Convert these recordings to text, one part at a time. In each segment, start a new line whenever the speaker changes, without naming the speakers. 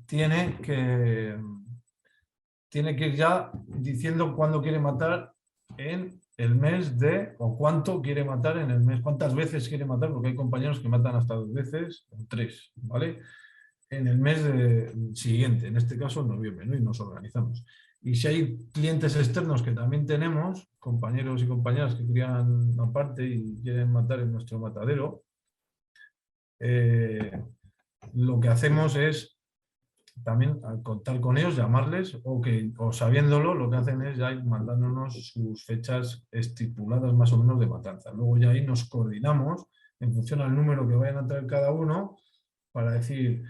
tiene que ir ya diciendo cuándo quiere matar en el mes de, o cuánto quiere matar en el mes, cuántas veces quiere matar, porque hay compañeros que matan hasta 2 veces o 3, ¿vale? En el mes siguiente, en este caso en noviembre, ¿no? Y nos organizamos. Y si hay clientes externos que también tenemos, compañeros y compañeras que crían aparte y quieren matar en nuestro matadero, lo que hacemos es también al contar con ellos, llamarles o sabiéndolo, lo que hacen es ya ir mandándonos sus fechas estipuladas más o menos de matanza. Luego ya ahí nos coordinamos en función al número que vayan a traer cada uno para decir,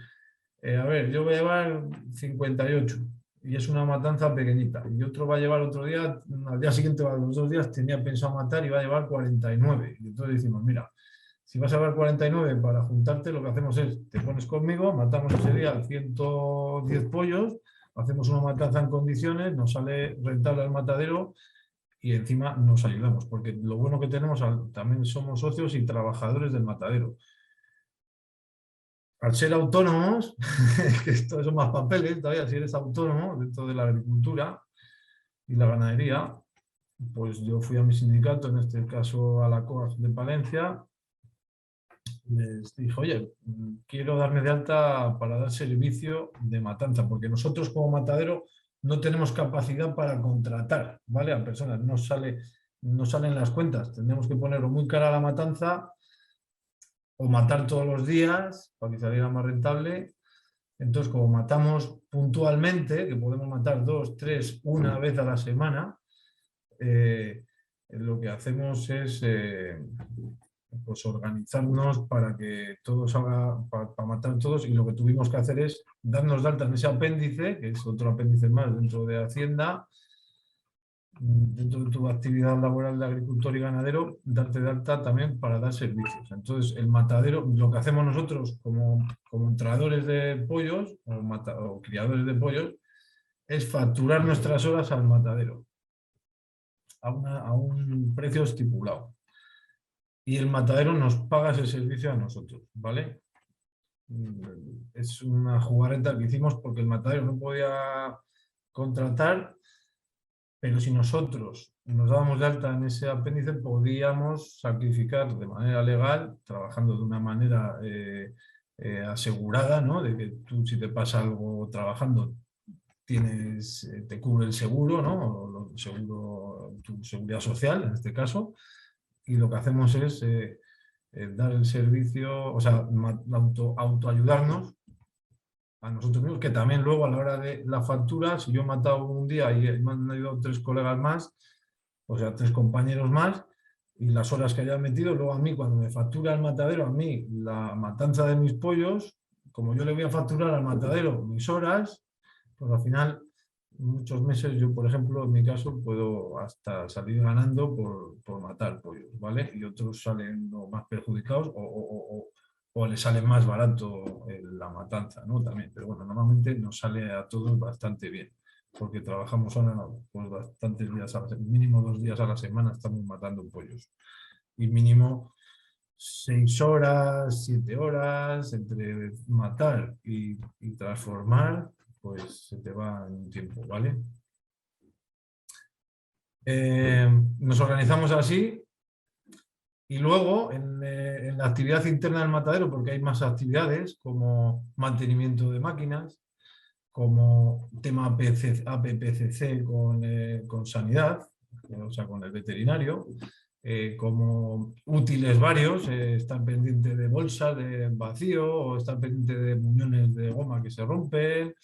a ver, yo voy a llevar 58 y es una matanza pequeñita y otro va a llevar otro día, al día siguiente o a los 2 días tenía pensado matar y va a llevar 49. Y entonces decimos, mira, si vas a ver 49 para juntarte, lo que hacemos es, te pones conmigo, matamos ese día 110 pollos, hacemos una matanza en condiciones, nos sale rentable el matadero y encima nos ayudamos, porque lo bueno que tenemos, también somos socios y trabajadores del matadero. Al ser autónomos, que esto son más papeles todavía, si eres autónomo dentro de la agricultura y la ganadería, pues yo fui a mi sindicato, en este caso a la COAG de Palencia, les dije, oye, quiero darme de alta para dar servicio de matanza, porque nosotros como matadero no tenemos capacidad para contratar, ¿vale? A personas, no salen las cuentas, tendríamos que ponerlo muy cara a la matanza o matar todos los días para que saliera más rentable. Entonces, como matamos puntualmente, que podemos matar 2, 3, una vez a la semana, lo que hacemos es pues organizarnos para que todo salga, para matar todos, y lo que tuvimos que hacer es darnos de alta en ese apéndice, que es otro apéndice más dentro de Hacienda, dentro de tu actividad laboral de agricultor y ganadero, darte de alta también para dar servicios. Entonces, el matadero, lo que hacemos nosotros como entrenadores de pollos o criadores de pollos, es facturar nuestras horas al matadero a un precio estipulado. Y el matadero nos paga ese servicio a nosotros, ¿vale? Es una jugarreta que hicimos porque el matadero no podía contratar, pero si nosotros nos dábamos de alta en ese apéndice, podíamos sacrificar de manera legal, trabajando de una manera asegurada, ¿no? De que tú, si te pasa algo trabajando, te cubre el seguro, ¿no? Tu seguridad social, en este caso, y lo que hacemos es dar el servicio, o sea, autoayudarnos a nosotros mismos, que también luego a la hora de la factura, si yo he matado un día y me han ayudado 3 colegas más, o sea, 3 compañeros más, y las horas que haya metido, luego a mí, cuando me factura el matadero, a mí la matanza de mis pollos, como yo le voy a facturar al matadero mis horas, pues al final, muchos meses, yo por ejemplo, en mi caso, puedo hasta salir ganando por matar pollos, ¿vale? Y otros salen más perjudicados o les sale más barato la matanza, ¿no? También, pero bueno, normalmente nos sale a todos bastante bien, porque trabajamos ahora pues bastantes días mínimo 2 días a la semana estamos matando pollos. Y mínimo 6 horas, 7 horas, entre matar y transformar, pues se te va en un tiempo, ¿vale? Nos organizamos así. Y luego, en la actividad interna del matadero, porque hay más actividades, como mantenimiento de máquinas, como tema APPCC con sanidad, o sea, con el veterinario, como útiles varios, estar pendiente de bolsas de vacío, o estar pendiente de muñones de goma que se rompen,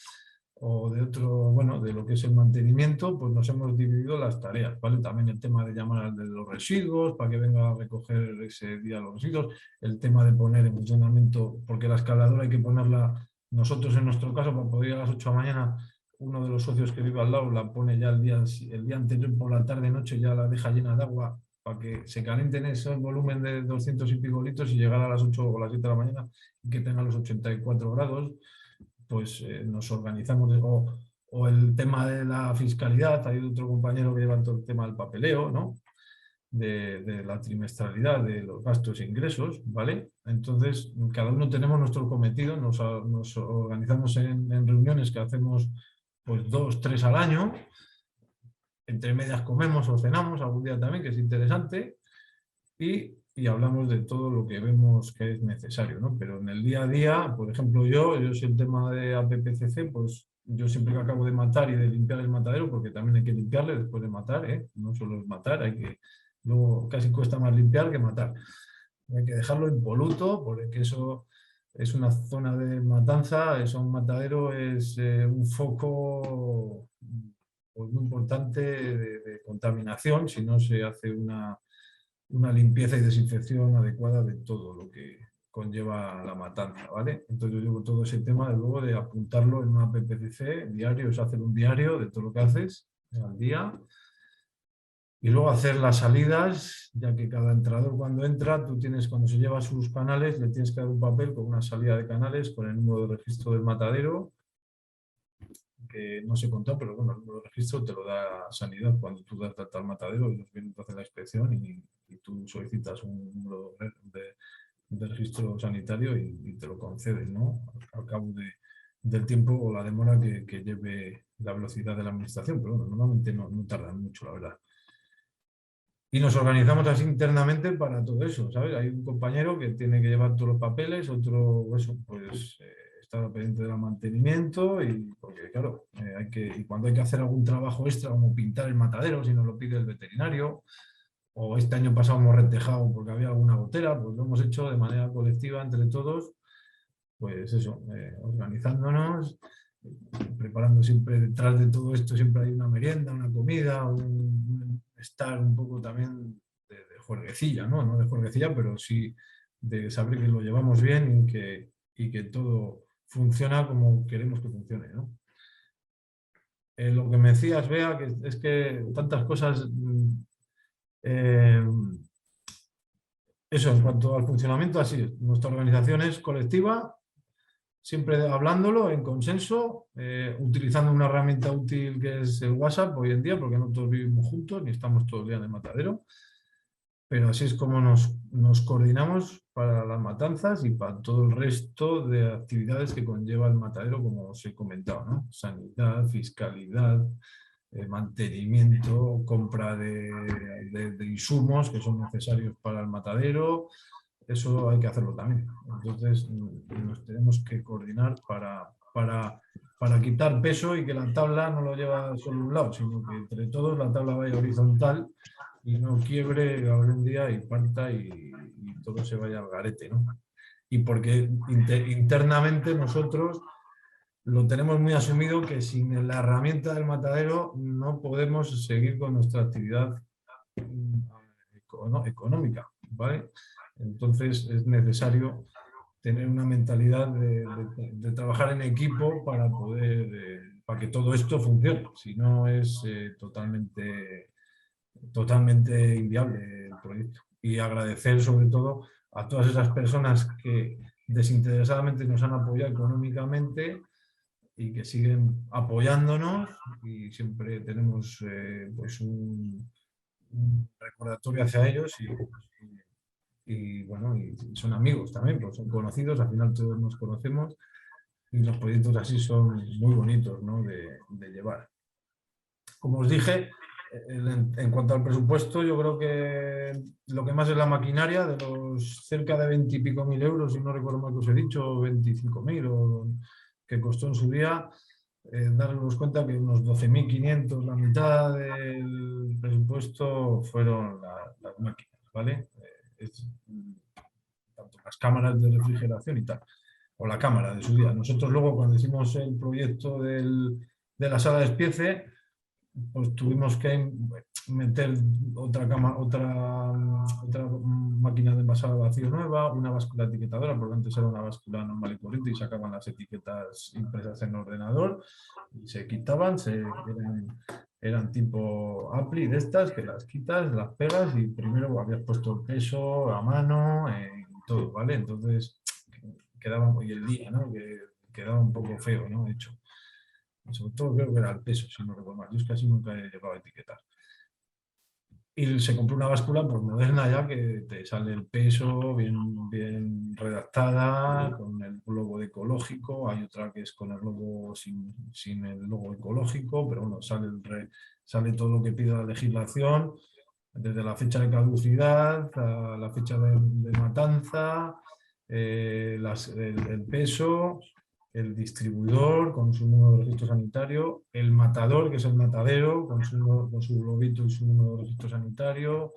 o de otro, bueno, de lo que es el mantenimiento, pues nos hemos dividido las tareas, ¿vale? También el tema de llamar al de los residuos, para que venga a recoger ese día los residuos, el tema de poner en funcionamiento, porque la escaladora hay que ponerla, nosotros en nuestro caso, para poder ir a las 8 de la mañana, uno de los socios que vive al lado la pone ya el día anterior por la tarde-noche, ya la deja llena de agua, para que se calienten ese volumen de 200 y pico litros y llegar a las 8 o las 7 de la mañana y que tenga los 84 grados. Pues nos organizamos, o el tema de la fiscalidad, hay otro compañero que lleva todo el tema del papeleo, ¿no? de la trimestralidad de los gastos e ingresos, ¿vale? Entonces, cada uno tenemos nuestro cometido, nos organizamos en reuniones que hacemos pues 2, 3 al año, entre medias comemos o cenamos algún día también, que es interesante, y hablamos de todo lo que vemos que es necesario, ¿no? Pero en el día a día, por ejemplo, yo soy el tema de APPCC, pues yo siempre que acabo de matar y de limpiar el matadero, porque también hay que limpiarle después de matar, ¿eh? No solo es matar, hay que, luego casi cuesta más limpiar que matar. Hay que dejarlo impoluto, porque eso es una zona de matanza, eso un matadero es un foco pues, muy importante de contaminación si no se hace una limpieza y desinfección adecuada de todo lo que conlleva la matanza, ¿vale? Entonces yo llevo todo ese tema de luego de apuntarlo en una PPCC diario, es hacer un diario de todo lo que haces al día y luego hacer las salidas, ya que cada entrador cuando entra, tú tienes, cuando se lleva sus canales, le tienes que dar un papel con una salida de canales, con el número de registro del matadero, que no se contó, pero bueno, el número de registro te lo da Sanidad cuando tú das de alta al matadero, ellos vienen a hacer la inspección y tú solicitas un número de registro sanitario y te lo conceden, ¿no? Al cabo del tiempo o la demora que lleve la velocidad de la administración, pero bueno, normalmente no tardan mucho, la verdad. Y nos organizamos así internamente para todo eso, ¿sabes? Hay un compañero que tiene que llevar todos los papeles, otro, eso, pues está pendiente del mantenimiento y porque, claro, y cuando hay que hacer algún trabajo extra, como pintar el matadero, si nos lo pide el veterinario, o este año pasado hemos retejado porque había alguna gotera, pues lo hemos hecho de manera colectiva entre todos, pues eso, organizándonos, preparando siempre detrás de todo esto, siempre hay una merienda, una comida, estar un poco también de juerguecilla, ¿no? No de juerguecilla, pero sí de saber que lo llevamos bien y que todo funciona como queremos que funcione, ¿no? Lo que me decías, Bea, que es que tantas cosas... eso, en cuanto al funcionamiento, así es. Nuestra organización es colectiva, siempre hablándolo en consenso, utilizando una herramienta útil que es el WhatsApp hoy en día, porque no todos vivimos juntos ni estamos todo el día en el matadero, pero así es como nos coordinamos para las matanzas y para todo el resto de actividades que conlleva el matadero, como os he comentado, ¿no? Sanidad, fiscalidad, mantenimiento, compra de insumos que son necesarios para el matadero, eso hay que hacerlo también. Entonces nos tenemos que coordinar para quitar peso y que la tabla no lo lleva solo un lado, sino que entre todos la tabla vaya horizontal y no quiebre algún día y parta y todo se vaya al garete, ¿no? Y porque internamente nosotros lo tenemos muy asumido que sin la herramienta del matadero no podemos seguir con nuestra actividad económica, ¿vale? Entonces es necesario tener una mentalidad de trabajar en equipo para poder, para que todo esto funcione. Si no es totalmente inviable el proyecto. Y agradecer sobre todo a todas esas personas que desinteresadamente nos han apoyado económicamente y que siguen apoyándonos y siempre tenemos pues un recordatorio hacia ellos bueno, y son amigos también, pues son conocidos, al final todos nos conocemos y los proyectos así son muy bonitos, ¿no? de llevar. Como os dije, en cuanto al presupuesto, yo creo que lo que más es la maquinaria, de los cerca de 20 y pico mil euros, si no recuerdo mal que os he dicho, 25.000 o que costó en su día, daros cuenta que unos 12.500, la mitad del presupuesto fueron las máquinas, ¿vale? Tanto las cámaras de refrigeración y tal, o la cámara de su día. Nosotros luego cuando hicimos el proyecto de la sala de despiece, pues tuvimos que meter otra máquina de envasado vacío nueva, una báscula etiquetadora, porque antes era una báscula normal y corriente y sacaban las etiquetas impresas en ordenador y se quitaban, eran tipo Appli de estas, que las quitas, las pegas y primero habías puesto el peso a mano y todo, ¿vale? Entonces quedaba muy el día, ¿no? Que quedaba un poco feo, ¿no? Hecho. Sobre todo creo que era el peso, si no recuerdo mal. Yo es casi nunca he llegado a etiquetar. Y se compró una báscula pues, moderna ya que te sale el peso bien redactada, con el logo de ecológico. Hay otra que es con el logo sin el logo ecológico, pero bueno, sale todo lo que pide la legislación, desde la fecha de caducidad a la fecha de matanza, el peso, el distribuidor con su número de registro sanitario, el matador, que es el matadero, con su globito y su número de registro sanitario,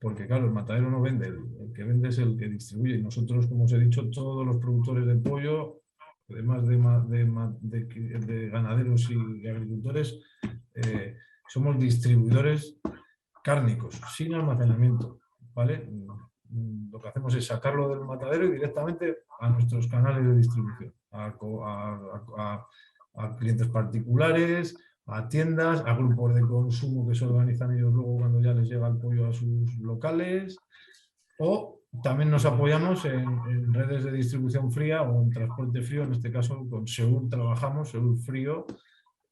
porque claro, el matadero no vende, el que vende es el que distribuye. Y nosotros, como os he dicho, todos los productores de pollo, además de ganaderos y agricultores, somos distribuidores cárnicos, sin almacenamiento, ¿vale? Lo que hacemos es sacarlo del matadero y directamente a nuestros canales de distribución, a clientes particulares, a tiendas, a grupos de consumo que se organizan ellos luego cuando ya les llega el pollo a sus locales, o también nos apoyamos en redes de distribución fría o en transporte frío, en este caso con Seur trabajamos, Seur Frío,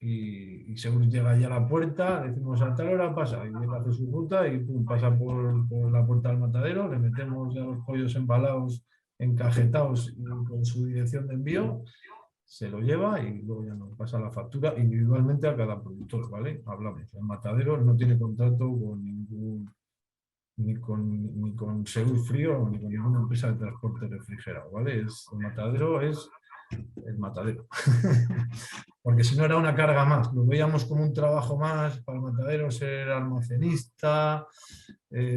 y según llega ya a la puerta, decimos a tal hora pasa, y él hace su ruta y pum, pasa por la puerta del matadero, le metemos ya los pollos embalados, encajetados y con su dirección de envío, se lo lleva y luego ya nos pasa la factura individualmente a cada productor, ¿vale? Hablamos, el matadero no tiene contrato con ni con Segur Frío ni con ninguna empresa de transporte refrigerado, ¿vale? El matadero es el matadero. Porque si no era una carga más, lo veíamos como un trabajo más para el matadero ser almacenista,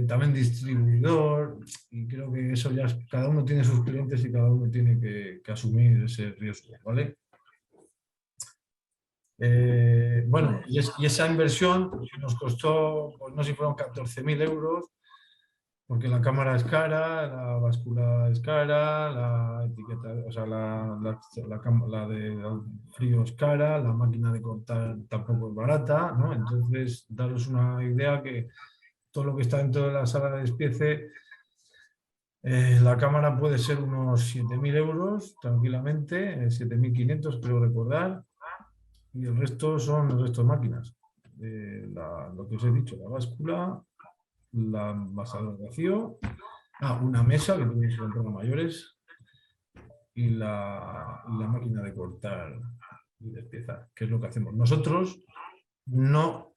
también distribuidor, y creo que eso ya cada uno tiene sus clientes y cada uno tiene que asumir ese riesgo, ¿vale? Bueno, y esa inversión nos costó, pues no sé si fueron 14.000 euros, porque la cámara es cara, la báscula es cara, la etiqueta, o sea, la de frío es cara, la máquina de cortar tampoco es barata, ¿no? Entonces, daros una idea que todo lo que está dentro de la sala de despiece, la cámara puede ser unos 7.000 euros tranquilamente, 7.500 creo recordar, y el resto son el resto de máquinas. Lo que os he dicho, la báscula, la envasador vacío, una mesa que tuvimos que comprar a mayores y la máquina de cortar y despiezar, que es lo que hacemos. Nosotros no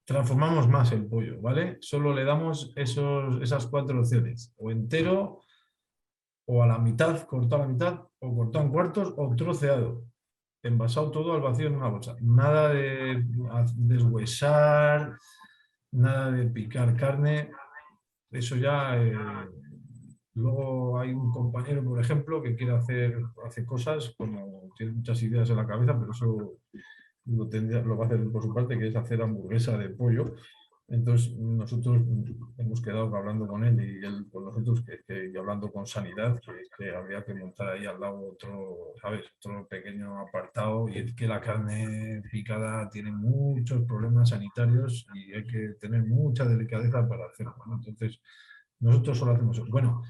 transformamos más el pollo, ¿vale? Solo le damos esas 4 opciones, o entero, o a la mitad, cortado a la mitad, o cortado en cuartos, o troceado, envasado todo al vacío en una bolsa. Nada de deshuesar, nada de picar carne, eso ya... luego hay un compañero, por ejemplo, que quiere hace cosas, como tiene muchas ideas en la cabeza, pero eso lo va a hacer por su parte, que es hacer hamburguesa de pollo. Entonces, nosotros hemos quedado hablando con él y él con nosotros, y hablando con Sanidad, que habría que montar ahí al lado otro, ¿sabes? Otro pequeño apartado, y es que la carne picada tiene muchos problemas sanitarios y hay que tener mucha delicadeza para hacerlo, ¿no? Entonces, nosotros solo hacemos eso. Bueno,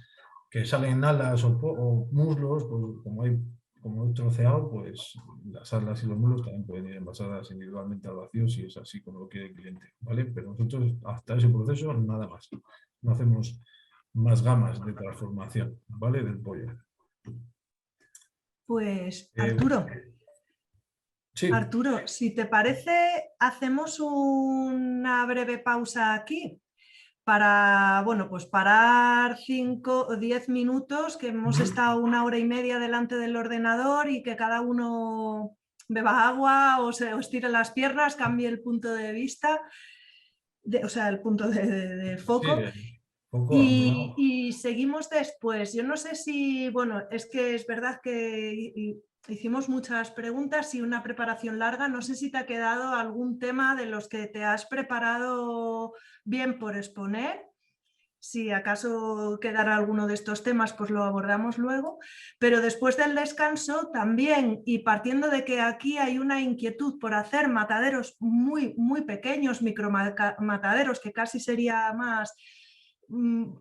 que salen alas o muslos, pues como he troceado, pues las alas y los muslos también pueden ir envasadas individualmente al vacío si es así como lo quiere el cliente, ¿vale? Pero nosotros hasta ese proceso nada más. No hacemos más gamas de transformación, ¿vale? Del pollo.
Pues
Eh, sí,
Arturo, si te parece, hacemos una breve pausa aquí para, bueno, pues parar 5 o 10 minutos, que hemos estado 1 hora y media delante del ordenador y que cada uno beba agua o se estire las piernas, cambie el punto de vista, o sea, el punto de
sí,
foco.
poco
Y seguimos después. Yo no sé si, bueno, es que es verdad que hicimos muchas preguntas y una preparación larga. No sé si te ha quedado algún tema de los que te has preparado bien por exponer. Si acaso quedará alguno de estos temas, pues lo abordamos luego. Pero después del descanso también, y partiendo de que aquí hay una inquietud por hacer mataderos muy, muy pequeños, micromataderos, que casi sería más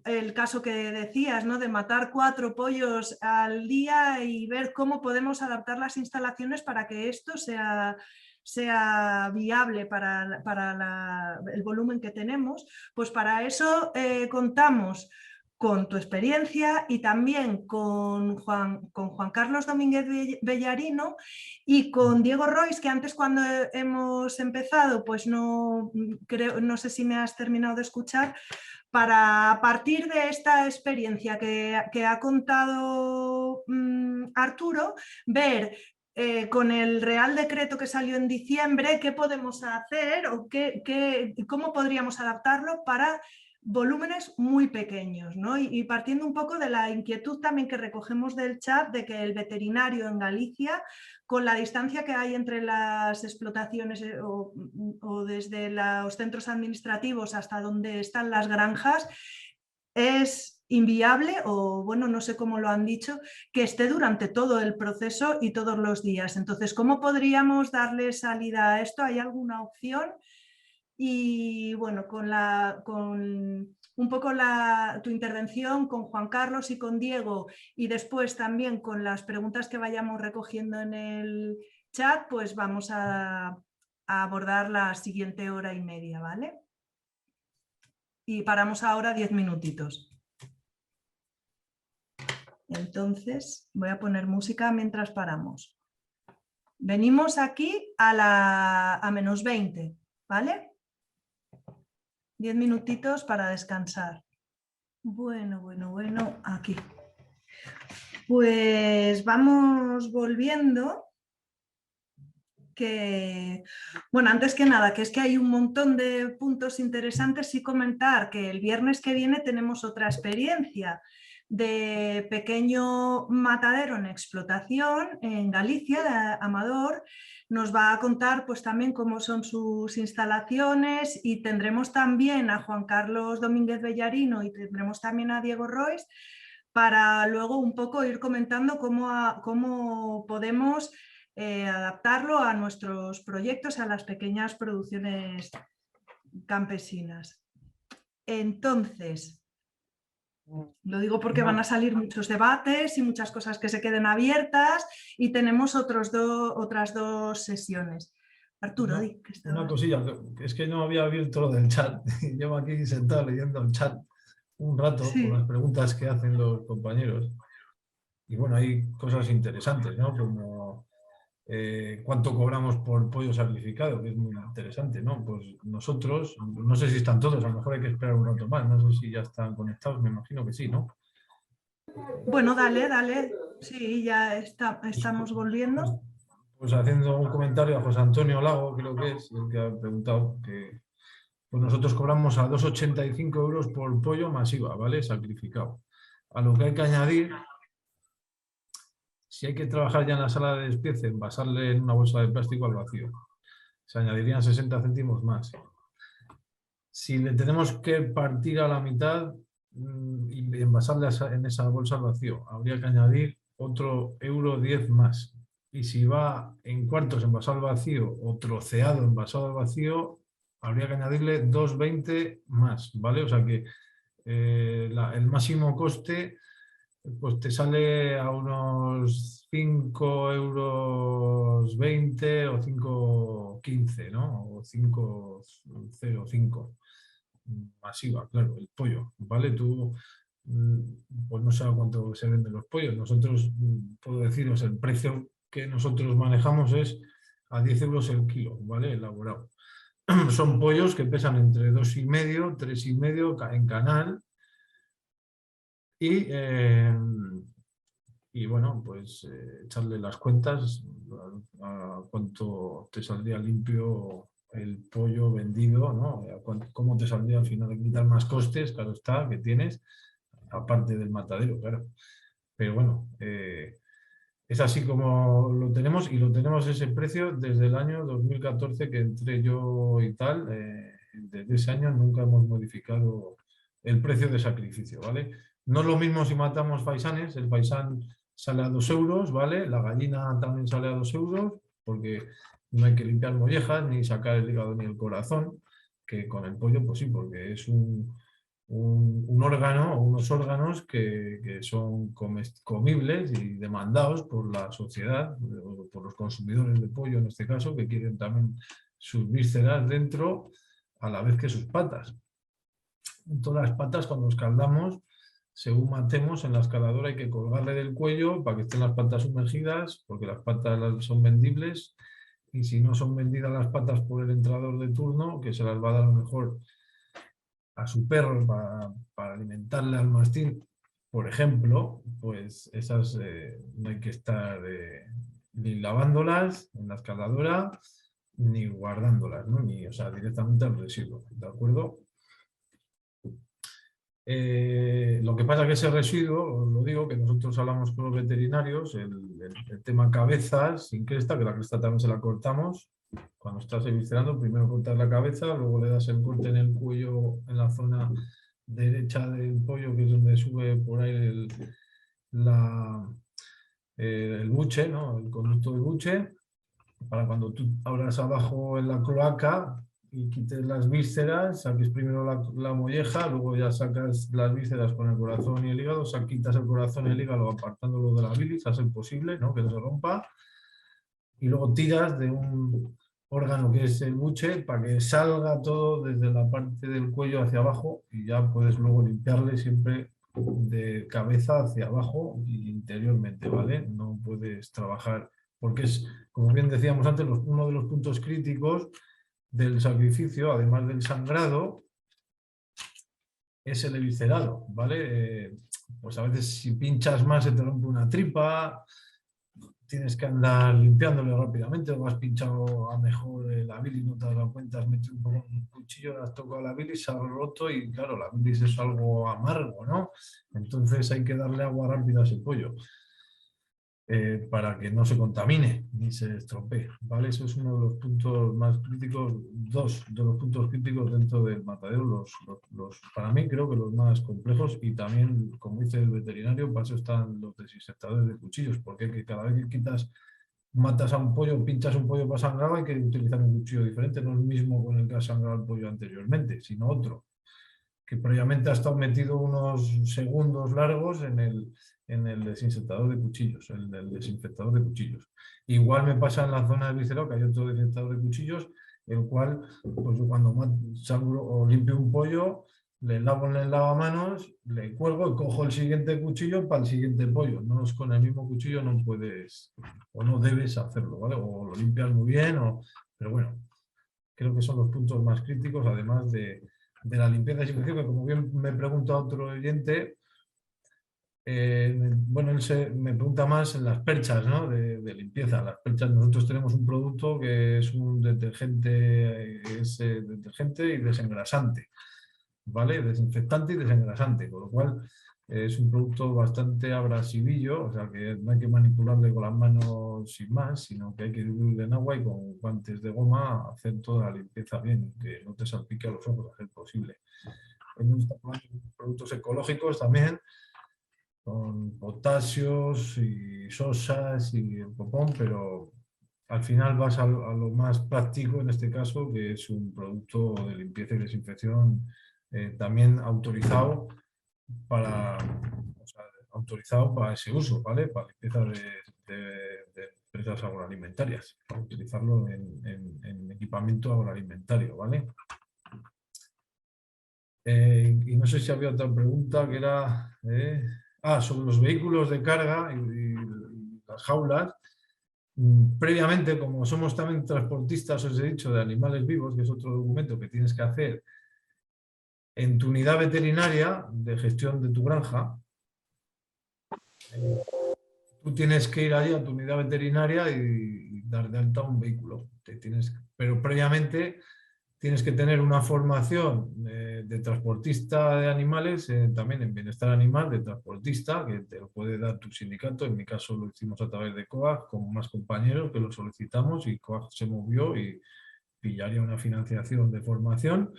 el caso que decías, ¿no? De matar 4 pollos al día y ver cómo podemos adaptar las instalaciones para que esto sea sea viable para el volumen que tenemos, pues para eso contamos con tu experiencia y también con Juan Carlos Domínguez Bellarino y con Diego Rois, que antes cuando hemos empezado, pues no sé si me has terminado de escuchar, para a partir de esta experiencia que ha contado Arturo, ver con el Real Decreto que salió en diciembre qué podemos hacer o cómo podríamos adaptarlo para volúmenes muy pequeños, ¿no? Y partiendo un poco de la inquietud también que recogemos del chat de que el veterinario en Galicia, con la distancia que hay entre las explotaciones o desde los centros administrativos hasta donde están las granjas, es inviable, o bueno, no sé cómo lo han dicho, que esté durante todo el proceso y todos los días. Entonces, ¿cómo podríamos darle salida a esto? ¿Hay alguna opción? Y bueno, con un poco tu intervención con Juan Carlos y con Diego, y después también con las preguntas que vayamos recogiendo en el chat, pues vamos a abordar la siguiente hora y media, ¿vale? Y paramos ahora 10 minutitos. Entonces voy a poner música mientras paramos. Venimos aquí a menos 20, ¿vale? 10 minutitos para descansar. Bueno, aquí. Pues vamos volviendo. Bueno, antes que nada, que es que hay un montón de puntos interesantes y comentar que el viernes que viene tenemos otra experiencia de pequeño matadero en explotación en Galicia, de Amador. Nos va a contar pues también cómo son sus instalaciones, y tendremos también a Juan Carlos Domínguez Bellarino y tendremos también a Diego Rois para luego un poco ir comentando cómo podemos adaptarlo a nuestros proyectos, a las pequeñas producciones campesinas. Entonces, lo digo porque van a salir muchos debates y muchas cosas que se queden abiertas, y tenemos otras dos sesiones. Arturo,
una cosilla, es que no había abierto lo del chat. Llevo aquí sentado leyendo el chat un rato, sí, con las preguntas que hacen los compañeros. Y bueno, hay cosas interesantes, ¿no? Como cuánto cobramos por pollo sacrificado, que es muy interesante, ¿no? Pues nosotros, no sé si están todos, a lo mejor hay que esperar un rato más, no sé si ya están conectados, me imagino que sí, ¿no?
Bueno, dale, sí, ya estamos volviendo.
Pues haciendo un comentario a José Antonio Lago, creo que es el que ha preguntado, que pues nosotros cobramos a 2,85 euros por pollo masiva, ¿vale? Sacrificado. A lo que hay que añadir, si hay que trabajar ya en la sala de despiece, envasarle en una bolsa de plástico al vacío, se añadirían 60 céntimos más. Si le tenemos que partir a la mitad y envasarle en esa bolsa al vacío, habría que añadir otro €10 más. Y si va en cuartos envasado al vacío o troceado envasado al vacío, habría que añadirle 2,20 más, ¿vale? O sea que el máximo coste pues te sale a unos 5,20 € o 5,15, ¿no? O 5,05 masiva, claro, el pollo, ¿vale? Tú, pues no sé a cuánto se venden los pollos. Nosotros, puedo deciros, el precio que nosotros manejamos es a 10 euros el kilo, ¿vale? Elaborado. Son pollos que pesan entre 2,5, 3,5 en canal. Y bueno, pues echarle las cuentas a cuánto te saldría limpio el pollo vendido, ¿no? Cómo te saldría al final, de quitar más costes, claro está, que tienes, aparte del matadero, claro. Pero bueno, es así como lo tenemos, y lo tenemos ese precio desde el año 2014 que entré yo y tal. Desde ese año nunca hemos modificado el precio de sacrificio, ¿vale? No es lo mismo si matamos faisanes, el faisán sale a 2 euros, ¿vale? La gallina también sale a 2 euros, porque no hay que limpiar mollejas, ni sacar el hígado ni el corazón, que con el pollo, pues sí, porque es un un órgano o unos órganos que son comibles y demandados por la sociedad, o por los consumidores de pollo en este caso, que quieren también sus vísceras dentro a la vez que sus patas. Todas las patas, cuando escaldamos, según matemos en la escaladora, hay que colgarle del cuello para que estén las patas sumergidas, porque las patas son vendibles, y si no son vendidas las patas por el entrenador de turno, que se las va a dar a lo mejor a su perro para alimentarle al mastín, por ejemplo, pues esas no hay que estar ni lavándolas en la escaladora, ni guardándolas, ¿no? O sea, directamente al residuo, ¿de acuerdo? Lo que pasa es que ese residuo, os lo digo, que nosotros hablamos con los veterinarios, el tema cabezas sin cresta, que la cresta también se la cortamos. Cuando estás eviscerando, primero cortas la cabeza, luego le das el corte en el cuello, en la zona derecha del pollo, que es donde sube por ahí el buche, ¿no? El conducto del buche, para cuando tú abras abajo en la cloaca y quites las vísceras, saques primero la molleja, luego ya sacas las vísceras con el corazón y el hígado, quitas el corazón y el hígado apartándolo de la bilis, a ser posible, ¿no? Que no se rompa, y luego tiras de un órgano que es el buche para que salga todo desde la parte del cuello hacia abajo, y ya puedes luego limpiarle siempre de cabeza hacia abajo y interiormente, ¿vale? No puedes trabajar, porque es, como bien decíamos antes, uno de los puntos críticos del sacrificio, además del sangrado, es el eviscerado, ¿vale? Pues a veces si pinchas más se te rompe una tripa, tienes que andar limpiándole rápidamente, o has pinchado a mejor la bilis, no te has dado cuenta, has metido un poco un cuchillo, has tocado la bilis, se ha roto y claro, la bilis es algo amargo, ¿no? Entonces hay que darle agua rápida a ese pollo. Para que no se contamine ni se estropee, ¿vale? Eso es uno de los puntos más críticos, dos de los puntos críticos dentro del matadero, para mí creo que los más complejos, y también, como dice el veterinario, para eso están los desinsectadores de cuchillos, porque cada vez que matas a un pollo, pinchas un pollo para sangrar, hay que utilizar un cuchillo diferente, no el mismo con el que has sangrado el pollo anteriormente, sino otro, que previamente ha estado metido unos segundos largos en el desinsectador de cuchillos, el desinfectador de cuchillos. Igual me pasa en la zona del viscerado, que hay otro desinfectador de cuchillos, el cual, pues cuando sangro o limpio un pollo, le lavo en el lavamanos, le cuelgo y cojo el siguiente cuchillo para el siguiente pollo. No es con el mismo cuchillo, no puedes o no debes hacerlo, ¿vale? O lo limpias muy bien, pero bueno, creo que son los puntos más críticos, además de la limpieza y desinfección, que como bien me pregunta otro oyente, bueno, él me pregunta más en las perchas, ¿no? de limpieza. Las perchas, nosotros tenemos un producto que es un detergente, detergente y desengrasante, ¿vale? Desinfectante y desengrasante, con lo cual es un producto bastante abrasivillo, o sea que no hay que manipularle con las manos sin más, sino que hay que diluirle en agua y con guantes de goma hacer toda la limpieza bien, que no te salpique a los ojos a ser posible. Hemos estado hablando de productos ecológicos también, con potasios y sosas y el copón, pero al final vas a lo más práctico en este caso, que es un producto de limpieza y desinfección también autorizado autorizado para ese uso, ¿vale? Para limpieza de empresas agroalimentarias, para utilizarlo en equipamiento agroalimentario, ¿vale? Y no sé si había otra pregunta que era sobre los vehículos de carga y las jaulas. Previamente, como somos también transportistas, os he dicho, de animales vivos, que es otro documento que tienes que hacer en tu unidad veterinaria de gestión de tu granja, tú tienes que ir allí a tu unidad veterinaria y dar de alta un vehículo. Pero previamente tienes que tener una formación de transportista de animales, también en bienestar animal, de transportista, que te lo puede dar tu sindicato. En mi caso lo hicimos a través de COAG, con más compañeros que lo solicitamos, y COAG se movió y pillaría una financiación de formación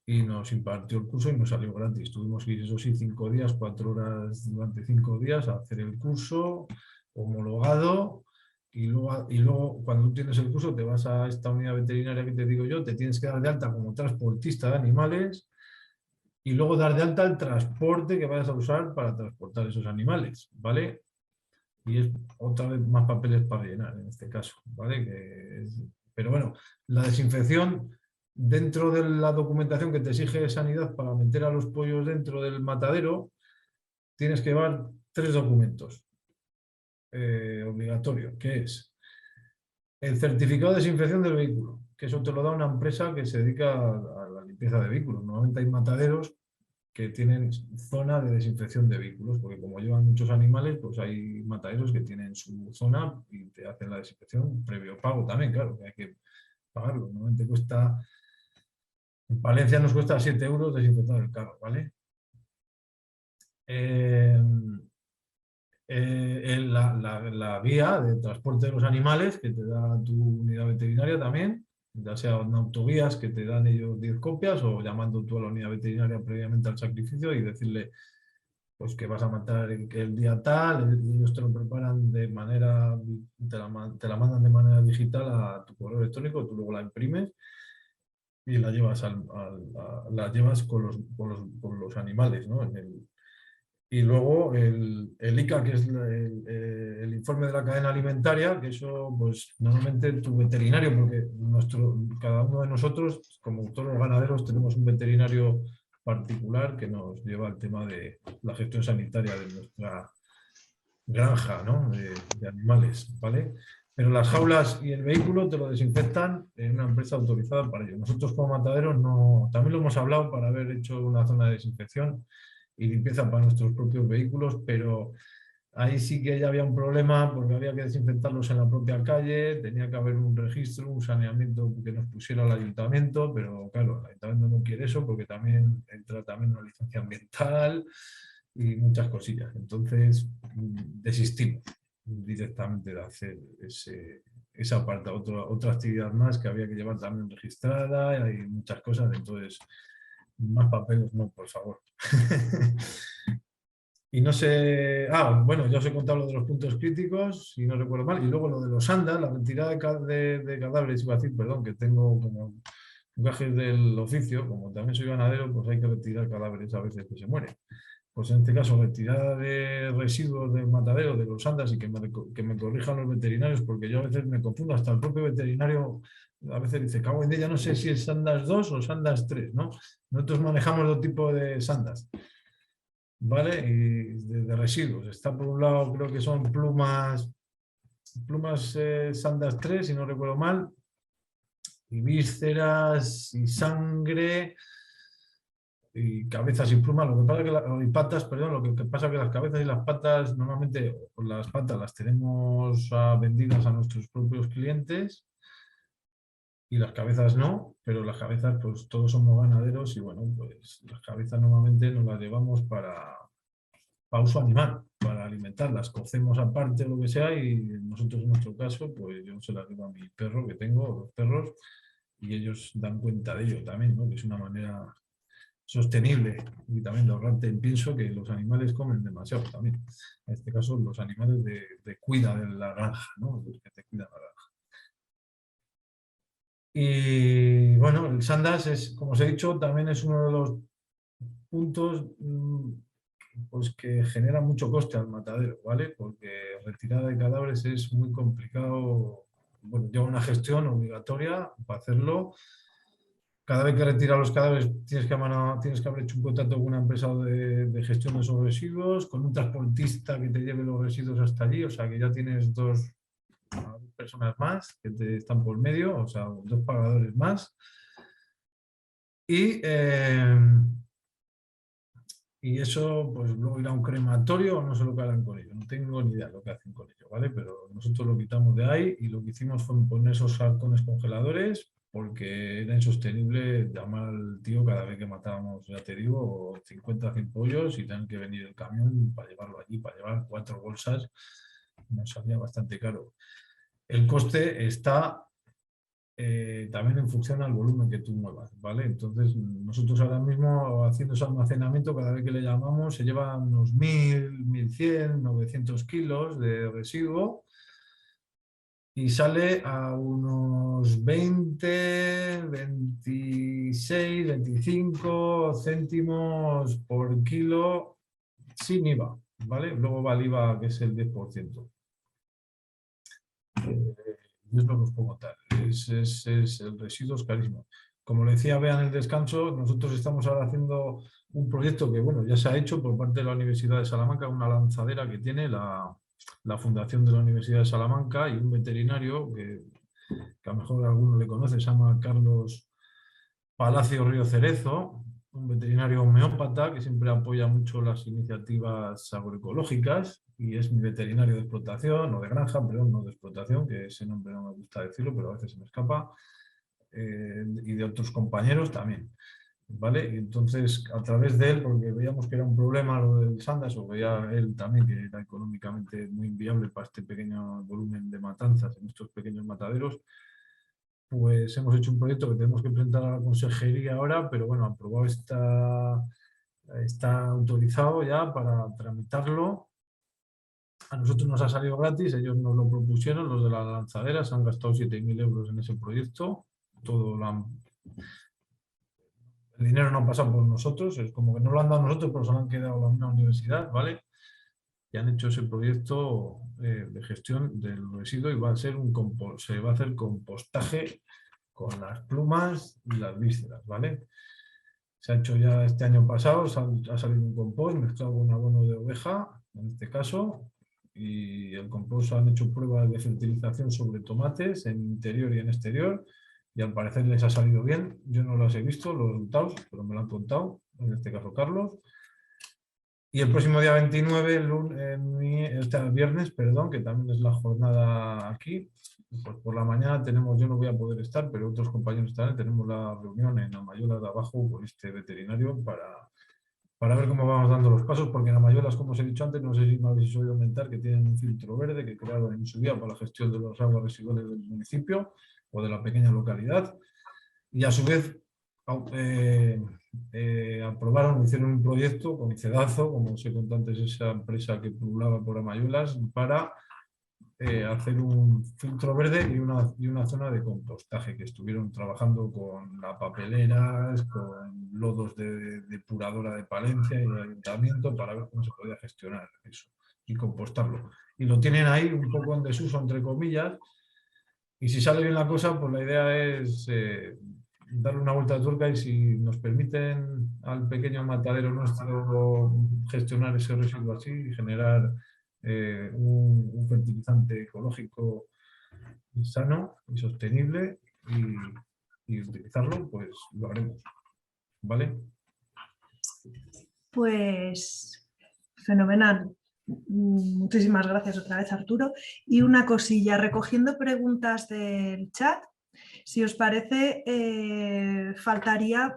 y nos impartió el curso y nos salió gratis. Tuvimos que ir, eso sí, 5 días, 4 horas durante 5 días a hacer el curso homologado. Y luego, cuando tú tienes el curso, te vas a esta unidad veterinaria que te digo yo, te tienes que dar de alta como transportista de animales y luego dar de alta el transporte que vayas a usar para transportar esos animales, ¿vale? Y es otra vez más papeles para rellenar en este caso, ¿vale? Pero bueno, la desinfección dentro de la documentación que te exige Sanidad para meter a los pollos dentro del matadero, tienes que llevar 3 documentos obligatorios, que es el certificado de desinfección del vehículo, que eso te lo da una empresa que se dedica a la limpieza de vehículos. Normalmente hay mataderos que tienen zona de desinfección de vehículos, porque como llevan muchos animales, pues hay mataderos que tienen su zona y te hacen la desinfección previo pago también, claro, que hay que pagarlo. Normalmente cuesta, en Valencia nos cuesta 7 euros desinfectar el carro, ¿vale? La vía de transporte de los animales que te da tu unidad veterinaria también, ya sea en autovías que te dan ellos 10 copias o llamando tú a la unidad veterinaria previamente al sacrificio y decirle pues que vas a matar el día tal, y ellos te lo preparan de manera, te la mandan de manera digital a tu correo electrónico, tú luego la imprimes y la llevas, la llevas con los animales, ¿no? Y luego el ICA, que es el informe de la cadena alimentaria, que eso, pues normalmente tu veterinario, porque cada uno de nosotros, como todos los ganaderos, tenemos un veterinario particular que nos lleva al tema de la gestión sanitaria de nuestra granja, ¿no? de animales, ¿vale? Pero las jaulas y el vehículo te lo desinfectan en una empresa autorizada para ello. Nosotros como mataderos no, también lo hemos hablado para haber hecho una zona de desinfección y limpieza para nuestros propios vehículos, pero ahí sí que ya había un problema porque había que desinfectarlos en la propia calle, tenía que haber un registro, un saneamiento que nos pusiera el ayuntamiento, pero claro, el ayuntamiento no quiere eso porque también entra también una licencia ambiental y muchas cosillas. Entonces desistimos directamente de hacer esa parte, otra actividad más que había que llevar también registrada y muchas cosas, entonces más papeles no, por favor. Y no sé, bueno, ya os he contado lo de los puntos críticos, si no recuerdo mal, y luego lo de los andas, la retirada de cadáveres, iba a decir, perdón, que tengo como gajes del oficio, como también soy ganadero, pues hay que retirar cadáveres a veces que se mueren. Pues en este caso, retirada de residuos del matadero, de los andas, y que me corrijan los veterinarios, porque yo a veces me confundo, hasta el propio veterinario a veces dice, cago en ella, no sé si es sandas 2 o sandas 3, ¿no? Nosotros manejamos dos tipos de sandas, ¿vale? Y de residuos. Está por un lado, creo que son plumas sandas 3, si no recuerdo mal, y vísceras y sangre y cabezas y plumas. Lo que pasa que y patas, perdón, lo que pasa es que las cabezas y las patas, normalmente las patas las tenemos vendidas a nuestros propios clientes y las cabezas no, pero las cabezas, pues todos somos ganaderos y bueno, pues las cabezas normalmente nos las llevamos para uso animal, para alimentarlas, cocemos aparte o lo que sea y nosotros en nuestro caso, pues yo se las digo a mi perro que tengo, los perros, y ellos dan cuenta de ello también, ¿no? Que es una manera sostenible y también de ahorrarte. Pienso que los animales comen demasiado también. En este caso, los animales de cuida de la granja, ¿no? Los que te cuidan la granja. Y bueno, el Sandas es, como os he dicho, también es uno de los puntos pues que genera mucho coste al matadero, ¿vale? Porque retirada de cadáveres es muy complicado. Bueno, lleva una gestión obligatoria para hacerlo. Cada vez que retiras los cadáveres tienes que haber hecho un contrato con una empresa de gestión de esos residuos, con un transportista que te lleve los residuos hasta allí, o sea que ya tienes dos personas más que te están por medio, o sea, dos pagadores más. Y eso, pues luego irá a un crematorio o no sé lo que harán con ello. No tengo ni idea de lo que hacen con ello, ¿vale? Pero nosotros lo quitamos de ahí y lo que hicimos fue poner esos sarcones congeladores porque era insostenible llamar al tío cada vez que matábamos, ya te digo, 50 100 pollos y tener que venir el camión para llevarlo allí, para llevar 4 bolsas. Nos salía bastante caro. El coste está también en función al volumen que tú muevas, ¿vale? Entonces, nosotros ahora mismo haciendo ese almacenamiento, cada vez que le llamamos, se lleva unos 1000, 1100, 900 kilos de residuo y sale a unos 20, 26, 25 céntimos por kilo sin IVA, ¿vale? Luego va el IVA, que es el 10%. Y es lo que os puedo contar. El residuo es carísimo. Como le decía Bea en el descanso, nosotros estamos ahora haciendo un proyecto que, bueno, ya se ha hecho por parte de la Universidad de Salamanca, una lanzadera que tiene la Fundación de la Universidad de Salamanca y un veterinario que a lo mejor alguno le conoce, se llama Carlos Palacio Río Cerezo, un veterinario homeópata que siempre apoya mucho las iniciativas agroecológicas y es mi veterinario de explotación, o de granja, perdón, no de explotación, que ese nombre no me gusta decirlo, pero a veces se me escapa, y de otros compañeros también. ¿Vale? Y entonces, a través de él, porque veíamos que era un problema lo del Sandas, o veía él también que era económicamente muy inviable para este pequeño volumen de matanzas en estos pequeños mataderos, pues hemos hecho un proyecto que tenemos que presentar a la consejería ahora, pero bueno, aprobado está autorizado ya para tramitarlo. A nosotros nos ha salido gratis, ellos nos lo propusieron, los de la lanzadera, se han gastado 7.000 euros en ese proyecto. El dinero no pasa por nosotros, es como que no lo han dado nosotros, pero se lo han quedado a la misma universidad, ¿vale? Y han hecho ese proyecto de gestión del residuo y se va a hacer compostaje con las plumas y las vísceras, ¿vale? Se ha hecho ya este año pasado, ha salido un compost mezclado con abono de oveja, en este caso, y el compost han hecho pruebas de fertilización sobre tomates en interior y en exterior, y al parecer les ha salido bien. Yo no los he visto, los resultados, pero me lo han contado, en este caso Carlos. Y el próximo día 29, el viernes, perdón, que también es la jornada aquí, pues por la mañana yo no voy a poder estar, pero otros compañeros estarán, tenemos la reunión en Amayolas de abajo con este veterinario para ver cómo vamos dando los pasos, porque en Amayolas, como os he dicho antes, no sé si me habéis oído comentar que tienen un filtro verde que crearon en su día para la gestión de las aguas residuales del municipio o de la pequeña localidad, y a su vez aprobaron, hicieron un proyecto con Cedazo, como os he contado antes, esa empresa que pululaba por Amayolas, para hacer un filtro verde y una zona de compostaje, que estuvieron trabajando con las papeleras, con lodos de depuradora de Palencia y el ayuntamiento para ver cómo se podía gestionar eso y compostarlo. Y lo tienen ahí un poco en desuso, entre comillas, y si sale bien la cosa, pues la idea es darle una vuelta de tuerca y si nos permiten al pequeño matadero nuestro gestionar ese residuo así y generar un fertilizante ecológico sano y sostenible y utilizarlo, pues lo haremos. ¿Vale?
Pues fenomenal. Muchísimas gracias otra vez, Arturo. Y una cosilla, recogiendo preguntas del chat, si os parece, faltaría,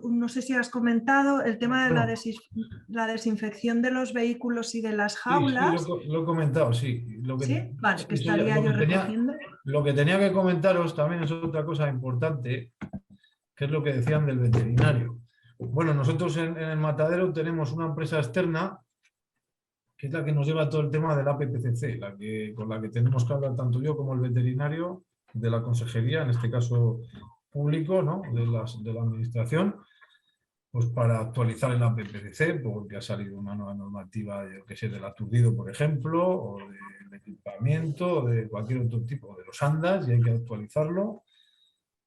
no sé si has comentado, el tema de la desinfección de los vehículos y de las jaulas.
Sí, lo he comentado, sí.
¿Sí? Vale, que estaría yo recogiendo.
Lo que tenía que comentaros también es otra cosa importante, que es lo que decían del veterinario. Bueno, nosotros en el matadero tenemos una empresa externa que es la que nos lleva todo el tema del APPCC, con la que tenemos que hablar tanto yo como el veterinario de la consejería, en este caso público, ¿no? de la administración, pues para actualizar el APPCC, porque ha salido una nueva normativa, yo que sé, del aturdido, por ejemplo, o del equipamiento, o de cualquier otro tipo, de los andas, y hay que actualizarlo.